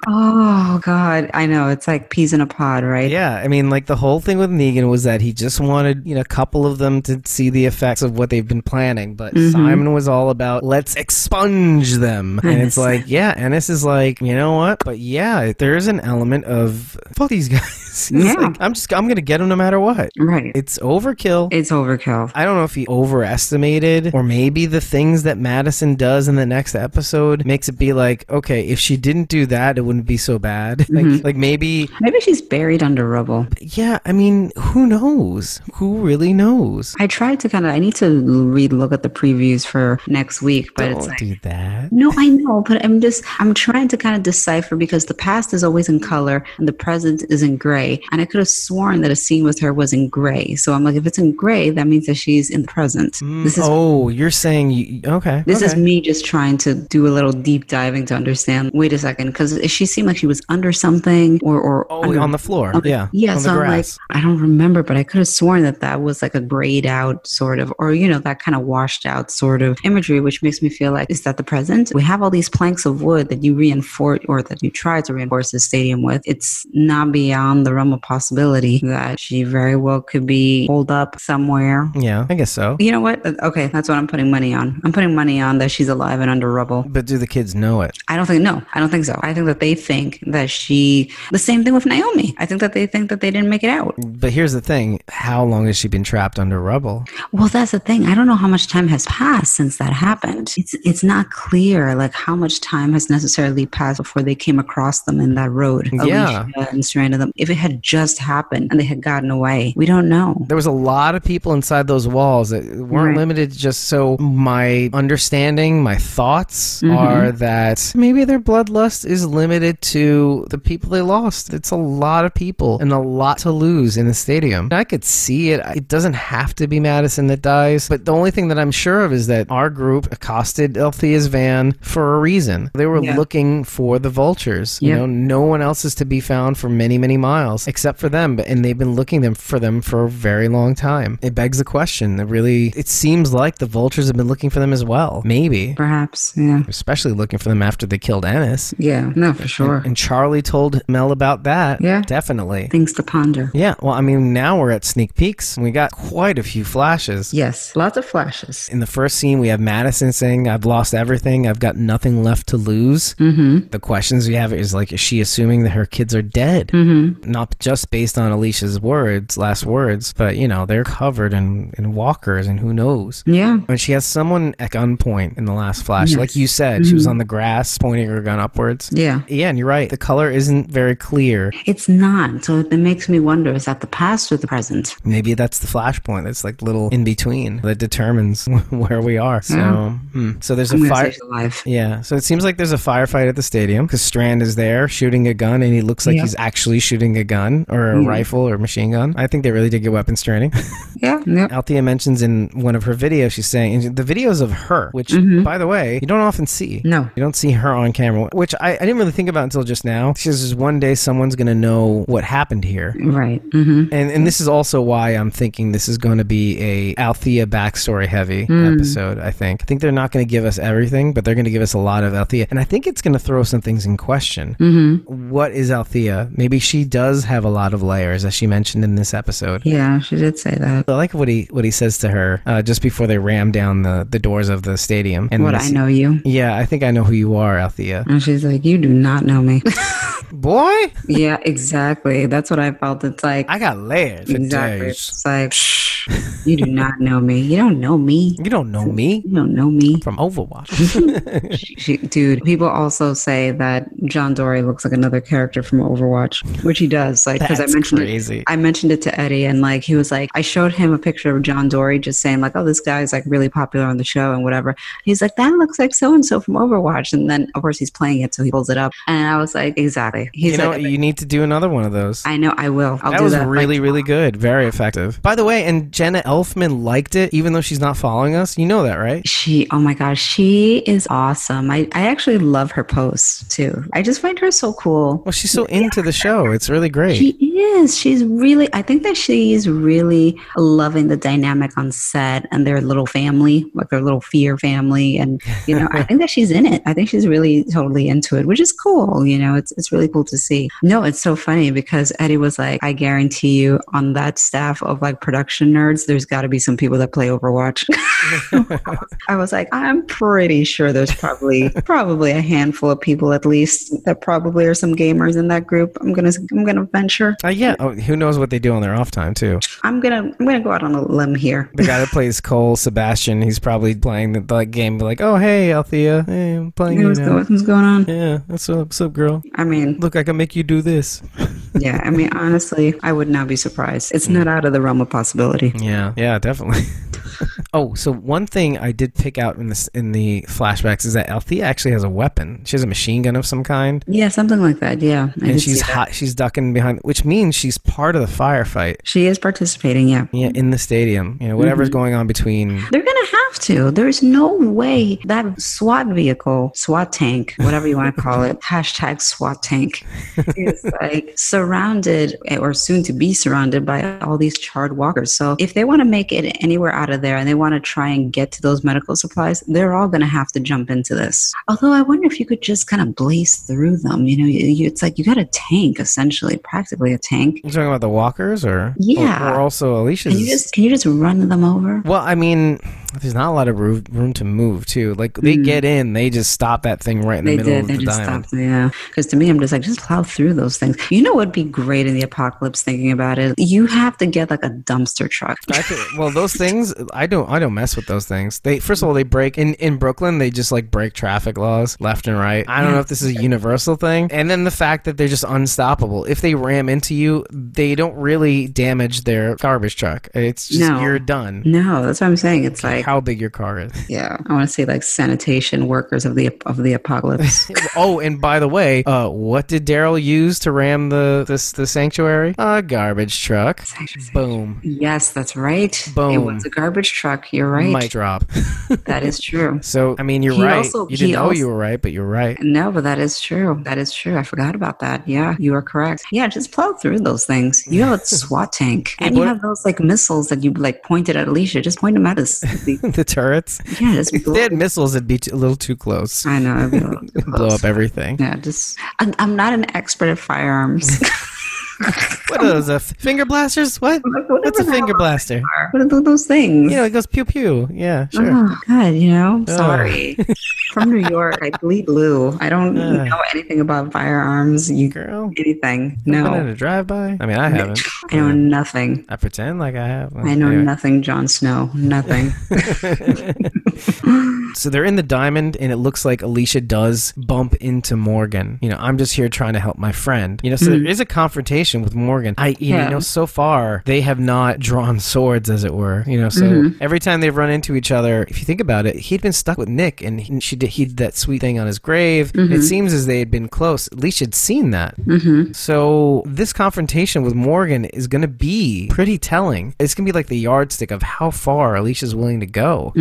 B: Oh, God. I know. It's like peas in a pod, right?
A: Yeah. I mean, the whole thing with Negan was that he just wanted, a couple of them to see the effects of what they've been planning. But Simon was all about, let's expunge them. And it's like, yeah, Ennis is like, you know what? But yeah, there is an element of, fuck these guys.
B: Yeah.
A: I'm going to get them no matter what.
B: Right.
A: It's overkill.
B: It's overkill.
A: I don't know if he overestimated, or maybe the things that Madison does in the next episode makes it be like, okay, if she didn't do that, it wouldn't be so bad. Maybe
B: she's buried under rubble.
A: Yeah, I mean, who knows? Who really knows?
B: I tried to I need to look at the previews for next week, but
A: Don't
B: it's like,
A: do that.
B: No, I know, but I'm trying to kind of decipher, because the past is always in color and the present is in gray. And I could have sworn that a scene with her was in gray. So I'm like, if it's in gray, that means that she's in the present.
A: You're saying okay.
B: This is me just trying to do a little deep diving to understand. Wait a second, because she seemed like she was under something or
A: on the floor. Yeah.
B: Yeah.
A: On
B: So
A: the
B: I'm like,
A: grass.
B: I don't remember, but I could have sworn that was like a grayed out sort of, or, that kind of washed out sort of imagery, which makes me feel like, is that the present? We have all these planks of wood that you reinforce, or that you try to reinforce the stadium with. It's not beyond the realm of possibility that she very well could be holed up somewhere.
A: Yeah, I guess so.
B: You know what? Okay, that's what I'm putting money on. I'm putting money on that she's alive and under rubble.
A: But do the kids know it?
B: I don't think so. I think that they think that the same thing with Naomi. I think that they think that they didn't make it out.
A: But here's the thing. How long has she been trapped under rubble?
B: Well, that's the thing. I don't know how much time has passed since that happened. It's not clear how much time has necessarily passed before they came across them in that road.
A: Yeah.
B: Alicia and Strand and them. If it had just happened and they had gotten away, we don't know.
A: There was a lot of people inside those walls that weren't limited. Just so my understanding, my thoughts are that maybe their bloodlust is limited to the people they lost. It's a lot of people and a lot to lose in the stadium. I could see it. It doesn't have to be Madison that dies, but the only thing that I'm sure of is that our group accosted Althea's van for a reason. They were looking for the vultures. No one else is to be found for many, many miles except for them, and they've been looking for them for a very long time. It begs the question. It seems like the vultures have been looking for them as well. Maybe.
B: Perhaps, yeah.
A: Especially looking for them after they killed Ennis.
B: Yeah, no, for sure.
A: And Charlie Carly told Mel about that.
B: Yeah.
A: Definitely.
B: Things to ponder.
A: Yeah, well, I mean, now we're at sneak peeks. We got quite a few flashes.
B: Yes, lots of flashes.
A: In the first scene, we have Madison saying, I've lost everything. I've got nothing left to lose.
B: Mm-hmm.
A: The questions we have is like, is she assuming that her kids are dead?
B: Mm-hmm.
A: Not just based on Alicia's last words, but, you know, they're covered in walkers and who knows.
B: Yeah.
A: And she has someone at gunpoint in the last flash.
B: Yes.
A: Like you said, she was on the grass pointing her gun upwards.
B: Yeah.
A: Yeah, and you're right. The color isn't very clear.
B: It's not. So it makes me wonder, is that the past or the present?
A: Maybe that's the flashpoint. It's like little in between that determines where we are. So, so there's a fire. Yeah. So it seems like there's a firefight at the stadium because Strand is there shooting a gun, and he looks like he's actually shooting a gun or a rifle or machine gun. I think they really did get weapons training.
B: Yeah.
A: Althea mentions in one of her videos, she's saying, and the videos of her, which, by the way, you don't often see.
B: No.
A: You don't see her on camera, which I didn't really think about until just now. She says, one day someone's going to know what happened here.
B: Right. Mm-hmm.
A: And this is also why I'm thinking this is going to be a Althea backstory heavy episode, I think. I think they're not going to give us everything, but they're going to give us a lot of Althea. And I think it's going to throw some things in question.
B: Mm-hmm.
A: What is Althea? Maybe she does have a lot of layers, as she mentioned in this episode.
B: Yeah, she did say that.
A: I like what he says to her just before they ram down the doors of the stadium. And
B: I know you.
A: Yeah, I think I know who you are, Althea.
B: And she's like, you do not know me.
A: Boy?
B: Yeah, exactly. That's what I felt. It's like,
A: I got layers.
B: Exactly. It's like, you do not know me. You don't know me.
A: You don't know me.
B: You don't know me.
A: From Overwatch.
B: Dude, people also say that John Dory looks like another character from Overwatch, which he does. Like, because I mentioned it to Eddie, and like he was like, I showed him a picture of John Dory, just saying like, oh, this guy's like really popular on the show and whatever. He's like, that looks like so and so from Overwatch, and then of course he's playing it, so he pulls it up, and I was like, exactly. He's
A: you need to do another one of those.
B: I know, I will.
A: That was really, really good. Very effective. By the way, and Jenna Elfman liked it, even though she's not following us. You know that, right?
B: Oh my gosh, she is awesome. I actually love her posts too. I just find her so cool.
A: Well, she's so into the show. It's really great.
B: She is. I think that she's really loving the dynamic on set and their little family, like their little fear family. And, you know, I think that she's in it. I think she's really totally into it, which is cool. You know, it's really cool to see. No, it's so funny because Eddie was like, I guarantee you on that staff of like production nerds, there's got to be some people that play Overwatch. I was like, I'm pretty sure there's probably a handful of people at least that probably are some gamers in that group. I'm gonna venture.
A: Yeah. Oh, who knows what they do on their off time too? I'm gonna
B: go out on a limb here.
A: The guy that plays Cole, Sebastian, he's probably playing the game. Like, oh hey, Althea, hey, I'm playing. Hey,
B: what's going on?
A: Yeah, what's up, girl?
B: I mean,
A: look, I can make you do this.
B: Yeah, I mean, honestly, I would not be surprised. It's not out of the realm of possibility.
A: Yeah, definitely. Oh, so one thing I did pick out in the flashbacks is that Althea actually has a weapon. She has a machine gun of some kind.
B: Yeah, something like that. Yeah,
A: and she's ducking behind, which means she's part of the firefight.
B: She is participating. Yeah,
A: in the stadium. You know, whatever's going on between.
B: They're gonna have to. There's no way that SWAT vehicle, SWAT tank, whatever you want to call it, hashtag SWAT tank, is like surrounded or soon to be surrounded by all these charred walkers. So if they want to make it anywhere out of there and they want to try and get to those medical supplies, they're all going to have to jump into this. Although I wonder if you could just kind of blaze through them. You know, it's like you got a tank, essentially, practically a tank.
A: You're talking about the walkers, or
B: yeah,
A: or also Alicia's.
B: Can you just run them over?
A: Well, I mean, there's not a lot of room to move too. Like they get in, they just stop that thing right in the middle of the diamond.
B: Yeah, because to me, I'm just like, just plow through those things. You know what'd be great in the apocalypse? Thinking about it, you have to get like a dumpster truck.
A: Well, those things, I don't mess with those things. They first of all, they break in Brooklyn. They just like break traffic laws left and right. I don't know if this is a universal thing. And then the fact that they're just unstoppable. If they ram into you, they don't really damage their garbage truck. It's just you're done.
B: No, that's what I'm saying. It's like
A: how big your car is.
B: Yeah, I want to say like sanitation workers of the apocalypse.
A: Oh, and by the way, what did Daryl use to ram the sanctuary? A garbage truck. Boom.
B: Yes, that's right.
A: Boom.
B: It was a garbage truck. You're right.
A: Mic drop.
B: That is true.
A: So, I mean, you're right. You didn't know you were right, but you're right.
B: No, but that is true. That is true. I forgot about that. Yeah, you are correct. Yeah, just plow through those things. You have a SWAT tank, and you have those like missiles that you like pointed at Alicia. Just point them at us.
A: the turrets.
B: Yeah, just
A: If they had missiles, it'd be a little too close.
B: I know. It'd be a little too
A: Blow
B: close.
A: up everything.
B: Yeah, I'm not an expert at firearms.
A: What are those? Finger blasters? What? What's a finger blaster?
B: What are those things?
A: It goes pew pew. Yeah, sure.
B: Oh, God, sorry. From New York, I bleed blue. I don't know anything about firearms.
A: Girl.
B: Anything.
A: Been
B: No.
A: in a drive-by? I mean, I haven't.
B: I know nothing.
A: I pretend like I have.
B: I know nothing, Jon Snow. Nothing.
A: So they're in the diamond, and it looks like Alicia does bump into Morgan. I'm just here trying to help my friend. So there is a confrontation with Morgan. So far they have not drawn swords, as it were. So every time they've run into each other, if you think about it, he'd been stuck with Nick, and he did that sweet thing on his grave. It seems as they had been close. Alicia had seen that. So this confrontation with Morgan is going to be pretty telling. It's going to be like the yardstick of how far Alicia's willing to go.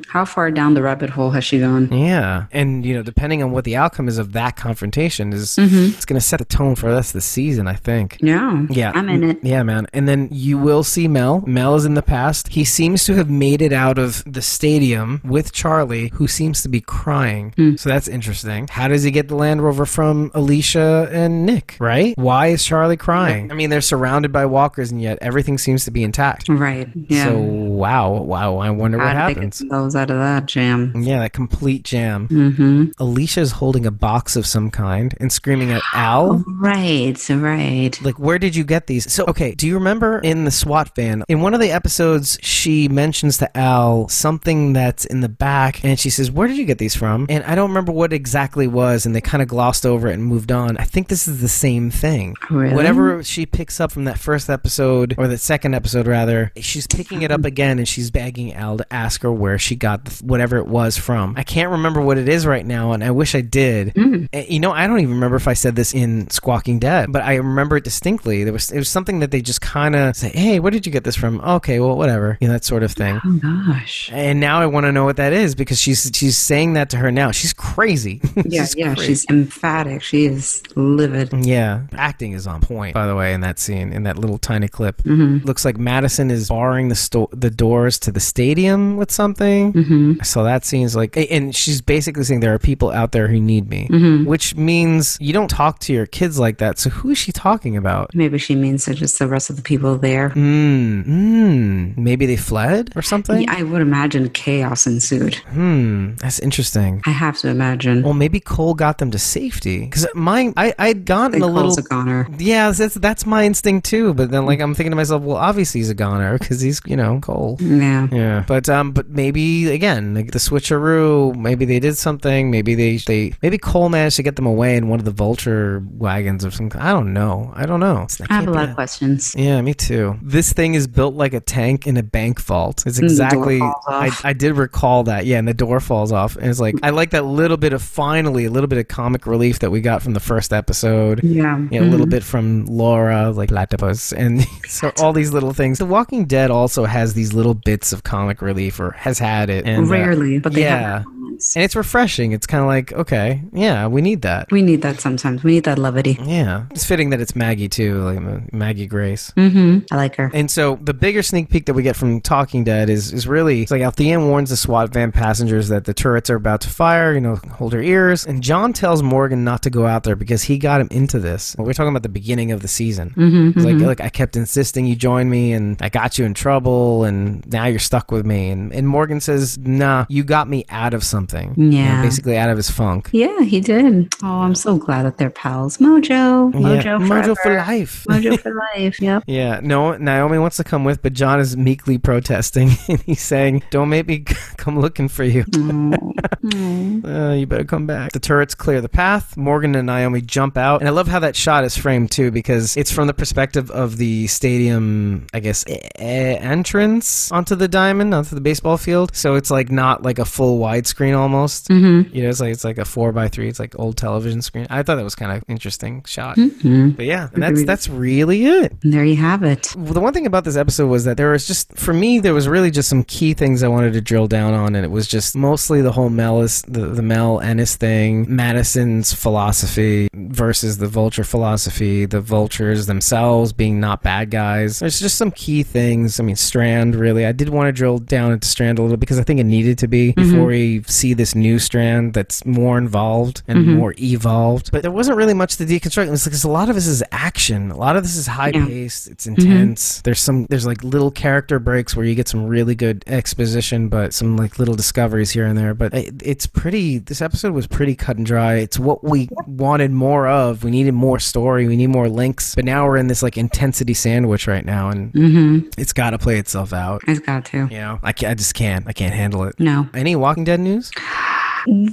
B: How far down the rabbit hole has she gone?
A: Yeah. And, depending on what the outcome is of that confrontation it's going to set the tone for the rest of the season, I think.
B: Yeah.
A: Yeah.
B: I'm in it.
A: Yeah, man. And then you will see Mel. Mel is in the past. He seems to have made it out of the stadium with Charlie, who seems to be crying. So that's interesting. How does he get the Land Rover from Alicia and Nick, right? Why is Charlie crying? I mean, they're surrounded by walkers, and yet everything seems to be intact.
B: Right. Yeah.
A: So, wow. I wonder what
B: How
A: happens.
B: did they get those out of that jam?
A: Yeah, that complete jam. Alicia's holding a box of some kind and screaming at Al.
B: Right.
A: Like, where did you get these? So, okay, do you remember in the SWAT van, in one of the episodes, she mentions to Al something that's in the back, and she says, where did you get these from? And I don't remember what exactly was, and they kind of glossed over it and moved on. I think this is the same thing.
B: Really?
A: Whatever she picks up from that first episode, or the second episode, rather, she's picking it up again, and she's begging Al to ask her where she got whatever it was from. I can't remember what it is right now, and I wish I did. I don't even remember if I said this in Squawking Dead, but I remember it distinctly. It was something that they just kind of say, hey, where did you get this from? Okay, well, whatever. That sort of thing.
B: Oh, gosh.
A: And now I want to know what that is, because she's saying that to her now. She's crazy.
B: She's emphatic. She is livid.
A: Yeah. Acting is on point, by the way, in that scene, in that little tiny clip. Looks like Madison is barring the doors to the stadium with something. So that seems like, and she's basically saying there are people out there who need me, which means you don't talk to your kids like that. So who is she talking about?
B: Maybe she means to just the rest of the people there.
A: Maybe they fled or something?
B: Yeah, I would imagine chaos ensued.
A: That's interesting.
B: I have to imagine.
A: Well, maybe Cole got them to safety. Because I'd gotten a little...
B: Cole's a goner.
A: Yeah, that's my instinct too. But then, I'm thinking to myself, well, obviously he's a goner because he's, Cole.
B: Yeah.
A: Yeah. But maybe, again, the switcheroo, maybe they did something. Maybe maybe Cole managed to get them away in one of the vulture wagons or something. I don't know. I
B: have a lot of questions.
A: Yeah, me too. This thing is built like a tank in a bank vault. It's exactly...
B: The door falls off.
A: I did recall that. Yeah, and the door falls off. And it's like, I like that little bit of comic relief that we got from the first episode.
B: Yeah.
A: A little bit from Laura, like platypus. And so all these little things. The Walking Dead also has these little bits of comic relief, or has had it. And,
B: rarely, but they have moments.
A: And it's refreshing. It's kind of like, okay, yeah, we need that.
B: We need that sometimes. We need that levity.
A: Yeah. It's fitting that it's Maggie too, like Maggie Grace.
B: I like her.
A: And so the bigger sneak peek that we get from Talking Dead is really, it's like Althea warns the SWAT van passengers that the turrets are about to fire, hold your ears. And John tells Morgan not to go out there because he got him into this. We're talking about the beginning of the season. It's like, I kept insisting you join me, and I got you in trouble, and now you're stuck with me. And Morgan says, nah, you got me out of something.
B: Yeah.
A: Basically out of his funk.
B: Yeah, he did. Oh, I'm so glad that they're pals. Mojo
A: for life.
B: Mojo for life. Yep.
A: Yeah. No, Naomi wants to come with, but John is meekly protesting, and he's saying, don't make me come looking for you. You better come back. The turrets clear the path. Morgan and Naomi jump out. And I love how that shot is framed too, because it's from the perspective of the stadium, I guess, entrance onto the diamond, onto the baseball field. So it's like not like a full widescreen screen almost.
B: Mm-hmm.
A: You know, it's like a 4x3. It's like old television screen. I thought that was kind of interesting shot.
B: Mm-hmm.
A: But yeah, and that's really it.
B: And there you have it.
A: Well, the one thing about this episode was that there was just, for me, there was really just some key things I wanted to drill down on, and it was just mostly the whole the Mel Ennis thing, Madison's philosophy versus the Vulture philosophy, the Vultures themselves being not bad guys. There's just some key things. I mean, Strand, really. I did want to drill down into Strand a little because I think it needed to be before we see this new Strand that's more involved and more evolved. But there wasn't really much to deconstruct. It's because a lot of this is action. A lot of this is high-paced. It's intense. There's like little character breaks where you get some really good exposition, but some like little discoveries here and there. But this episode was pretty cut and dry. It's what we wanted more of. We needed more story. We need more links. But now we're in this like intensity sandwich right now, and it's got to play itself out.
B: It's got to.
A: You know, I just can't. I can't handle it.
B: No.
A: Any Walking Dead news?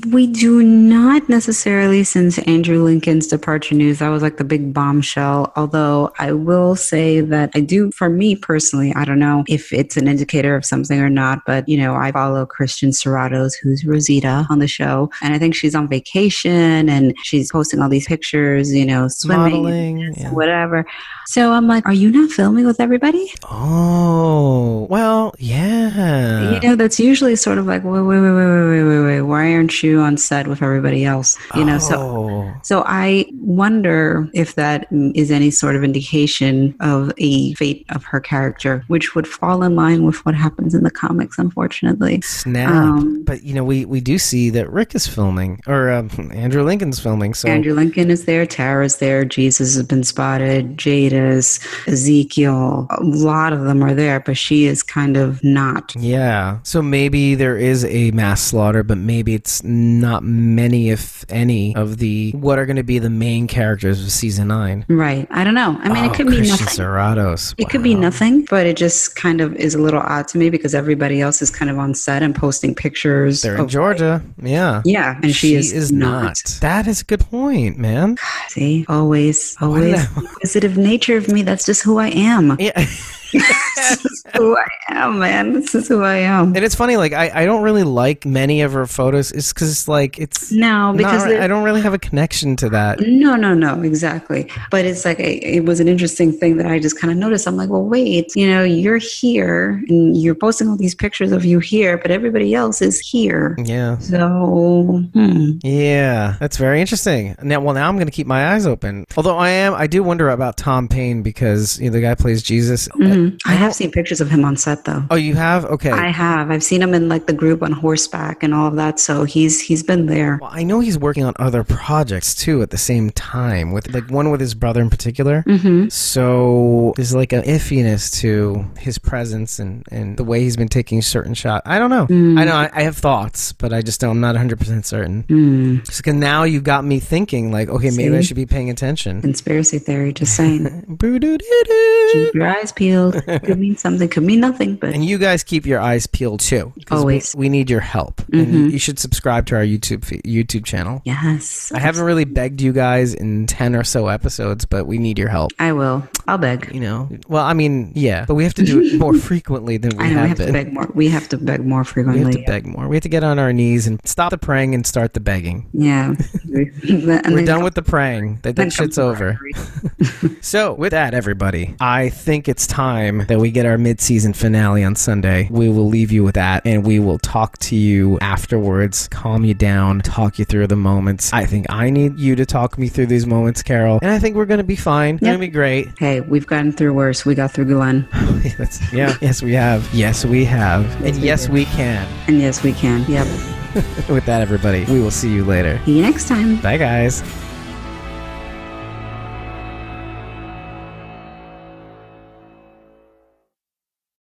B: We do not necessarily, since Andrew Lincoln's departure news. That was like the big bombshell. Although I will say that I do, for me personally, I don't know if it's an indicator of something or not, but, you know, I follow Christian Serratos, who's Rosita on the show. And I think she's on vacation and she's posting all these pictures, you know, swimming,
A: modeling,
B: whatever. So I'm like, are you not filming with everybody?
A: Oh, well, yeah.
B: You know, that's usually sort of like, wait. Why aren't you on set with everybody else? You know, so I wonder if that is any sort of indication of a fate of her character, which would fall in line with what happens in the comics, unfortunately.
A: Snap. But, you know, we do see that Rick is filming, or Andrew Lincoln's filming. So
B: Andrew Lincoln is there, Tara's there, Jesus has been spotted, Jada's, Ezekiel, a lot of them are there, but she is kind of not.
A: Yeah. So maybe there is a mass slaughter, but maybe it's not many, if any, of what are going to be the main characters of season 9.
B: Right. I don't know. I mean, it could be
A: Christian
B: nothing.
A: Serratos.
B: It could be nothing, but it just kind of is a little odd to me because everybody else is kind of on set and posting pictures.
A: They're in Georgia. Yeah.
B: Yeah. And she is not.
A: That is a good point, man.
B: See, always inquisitive nature of me. That's just who I am.
A: Yeah.
B: This is who I am, man. This is who I am.
A: And it's funny, like, I don't really like many of her photos. It's because, like, it's...
B: No, because...
A: I don't really have a connection to that.
B: No, exactly. But it's like, it was an interesting thing that I just kind of noticed. I'm like, well, wait, you know, you're here, and you're posting all these pictures of you here, but everybody else is here.
A: Yeah.
B: So,
A: Yeah, that's very interesting. Now I'm going to keep my eyes open. Although I do wonder about Tom Payne because, you know, the guy plays Jesus.
B: I have seen pictures of him on set, though.
A: Oh, you have? Okay.
B: I have. I've seen him in like the group on horseback and all of that. So he's been there.
A: Well, I know he's working on other projects too at the same time, with like one with his brother in particular. So there's like an iffiness to his presence and the way he's been taking certain shots. I don't know. I know I have thoughts, but I'm not 100% certain. Just because now you got me thinking, like, okay, maybe I should be paying attention.
B: Conspiracy theory, just saying.
A: Keep
B: your eyes peeled. Could mean something, could mean nothing. But
A: and you guys keep your eyes peeled too.
B: Always.
A: We need your help. And you should subscribe to our YouTube channel.
B: Yes.
A: I haven't really begged you guys in 10 or so episodes, but we need your help.
B: I will. I'll beg.
A: You know, well, I mean, yeah, but we have to do it more frequently than we have been.
B: To beg more. We have to beg more frequently.
A: We have to beg more. We have to get on our knees and stop the praying and start the begging.
B: Yeah.
A: We're done with the praying. That shit's over. So, with that, everybody, I think it's time that we get our mid-season finale on Sunday. We will leave you with that, and we will talk to you afterwards, calm you down, talk you through the moments. I think I need you to talk me through these moments, Carol, and I think we're going to be fine. It's going to be great.
B: Hey, we've gotten through worse. We got through Glenn.
A: Yes, we have. Yes, we have. And yes, we can.
B: And yes, we can. Yep.
A: With that, everybody, we will see you later.
B: See you next time.
A: Bye, guys.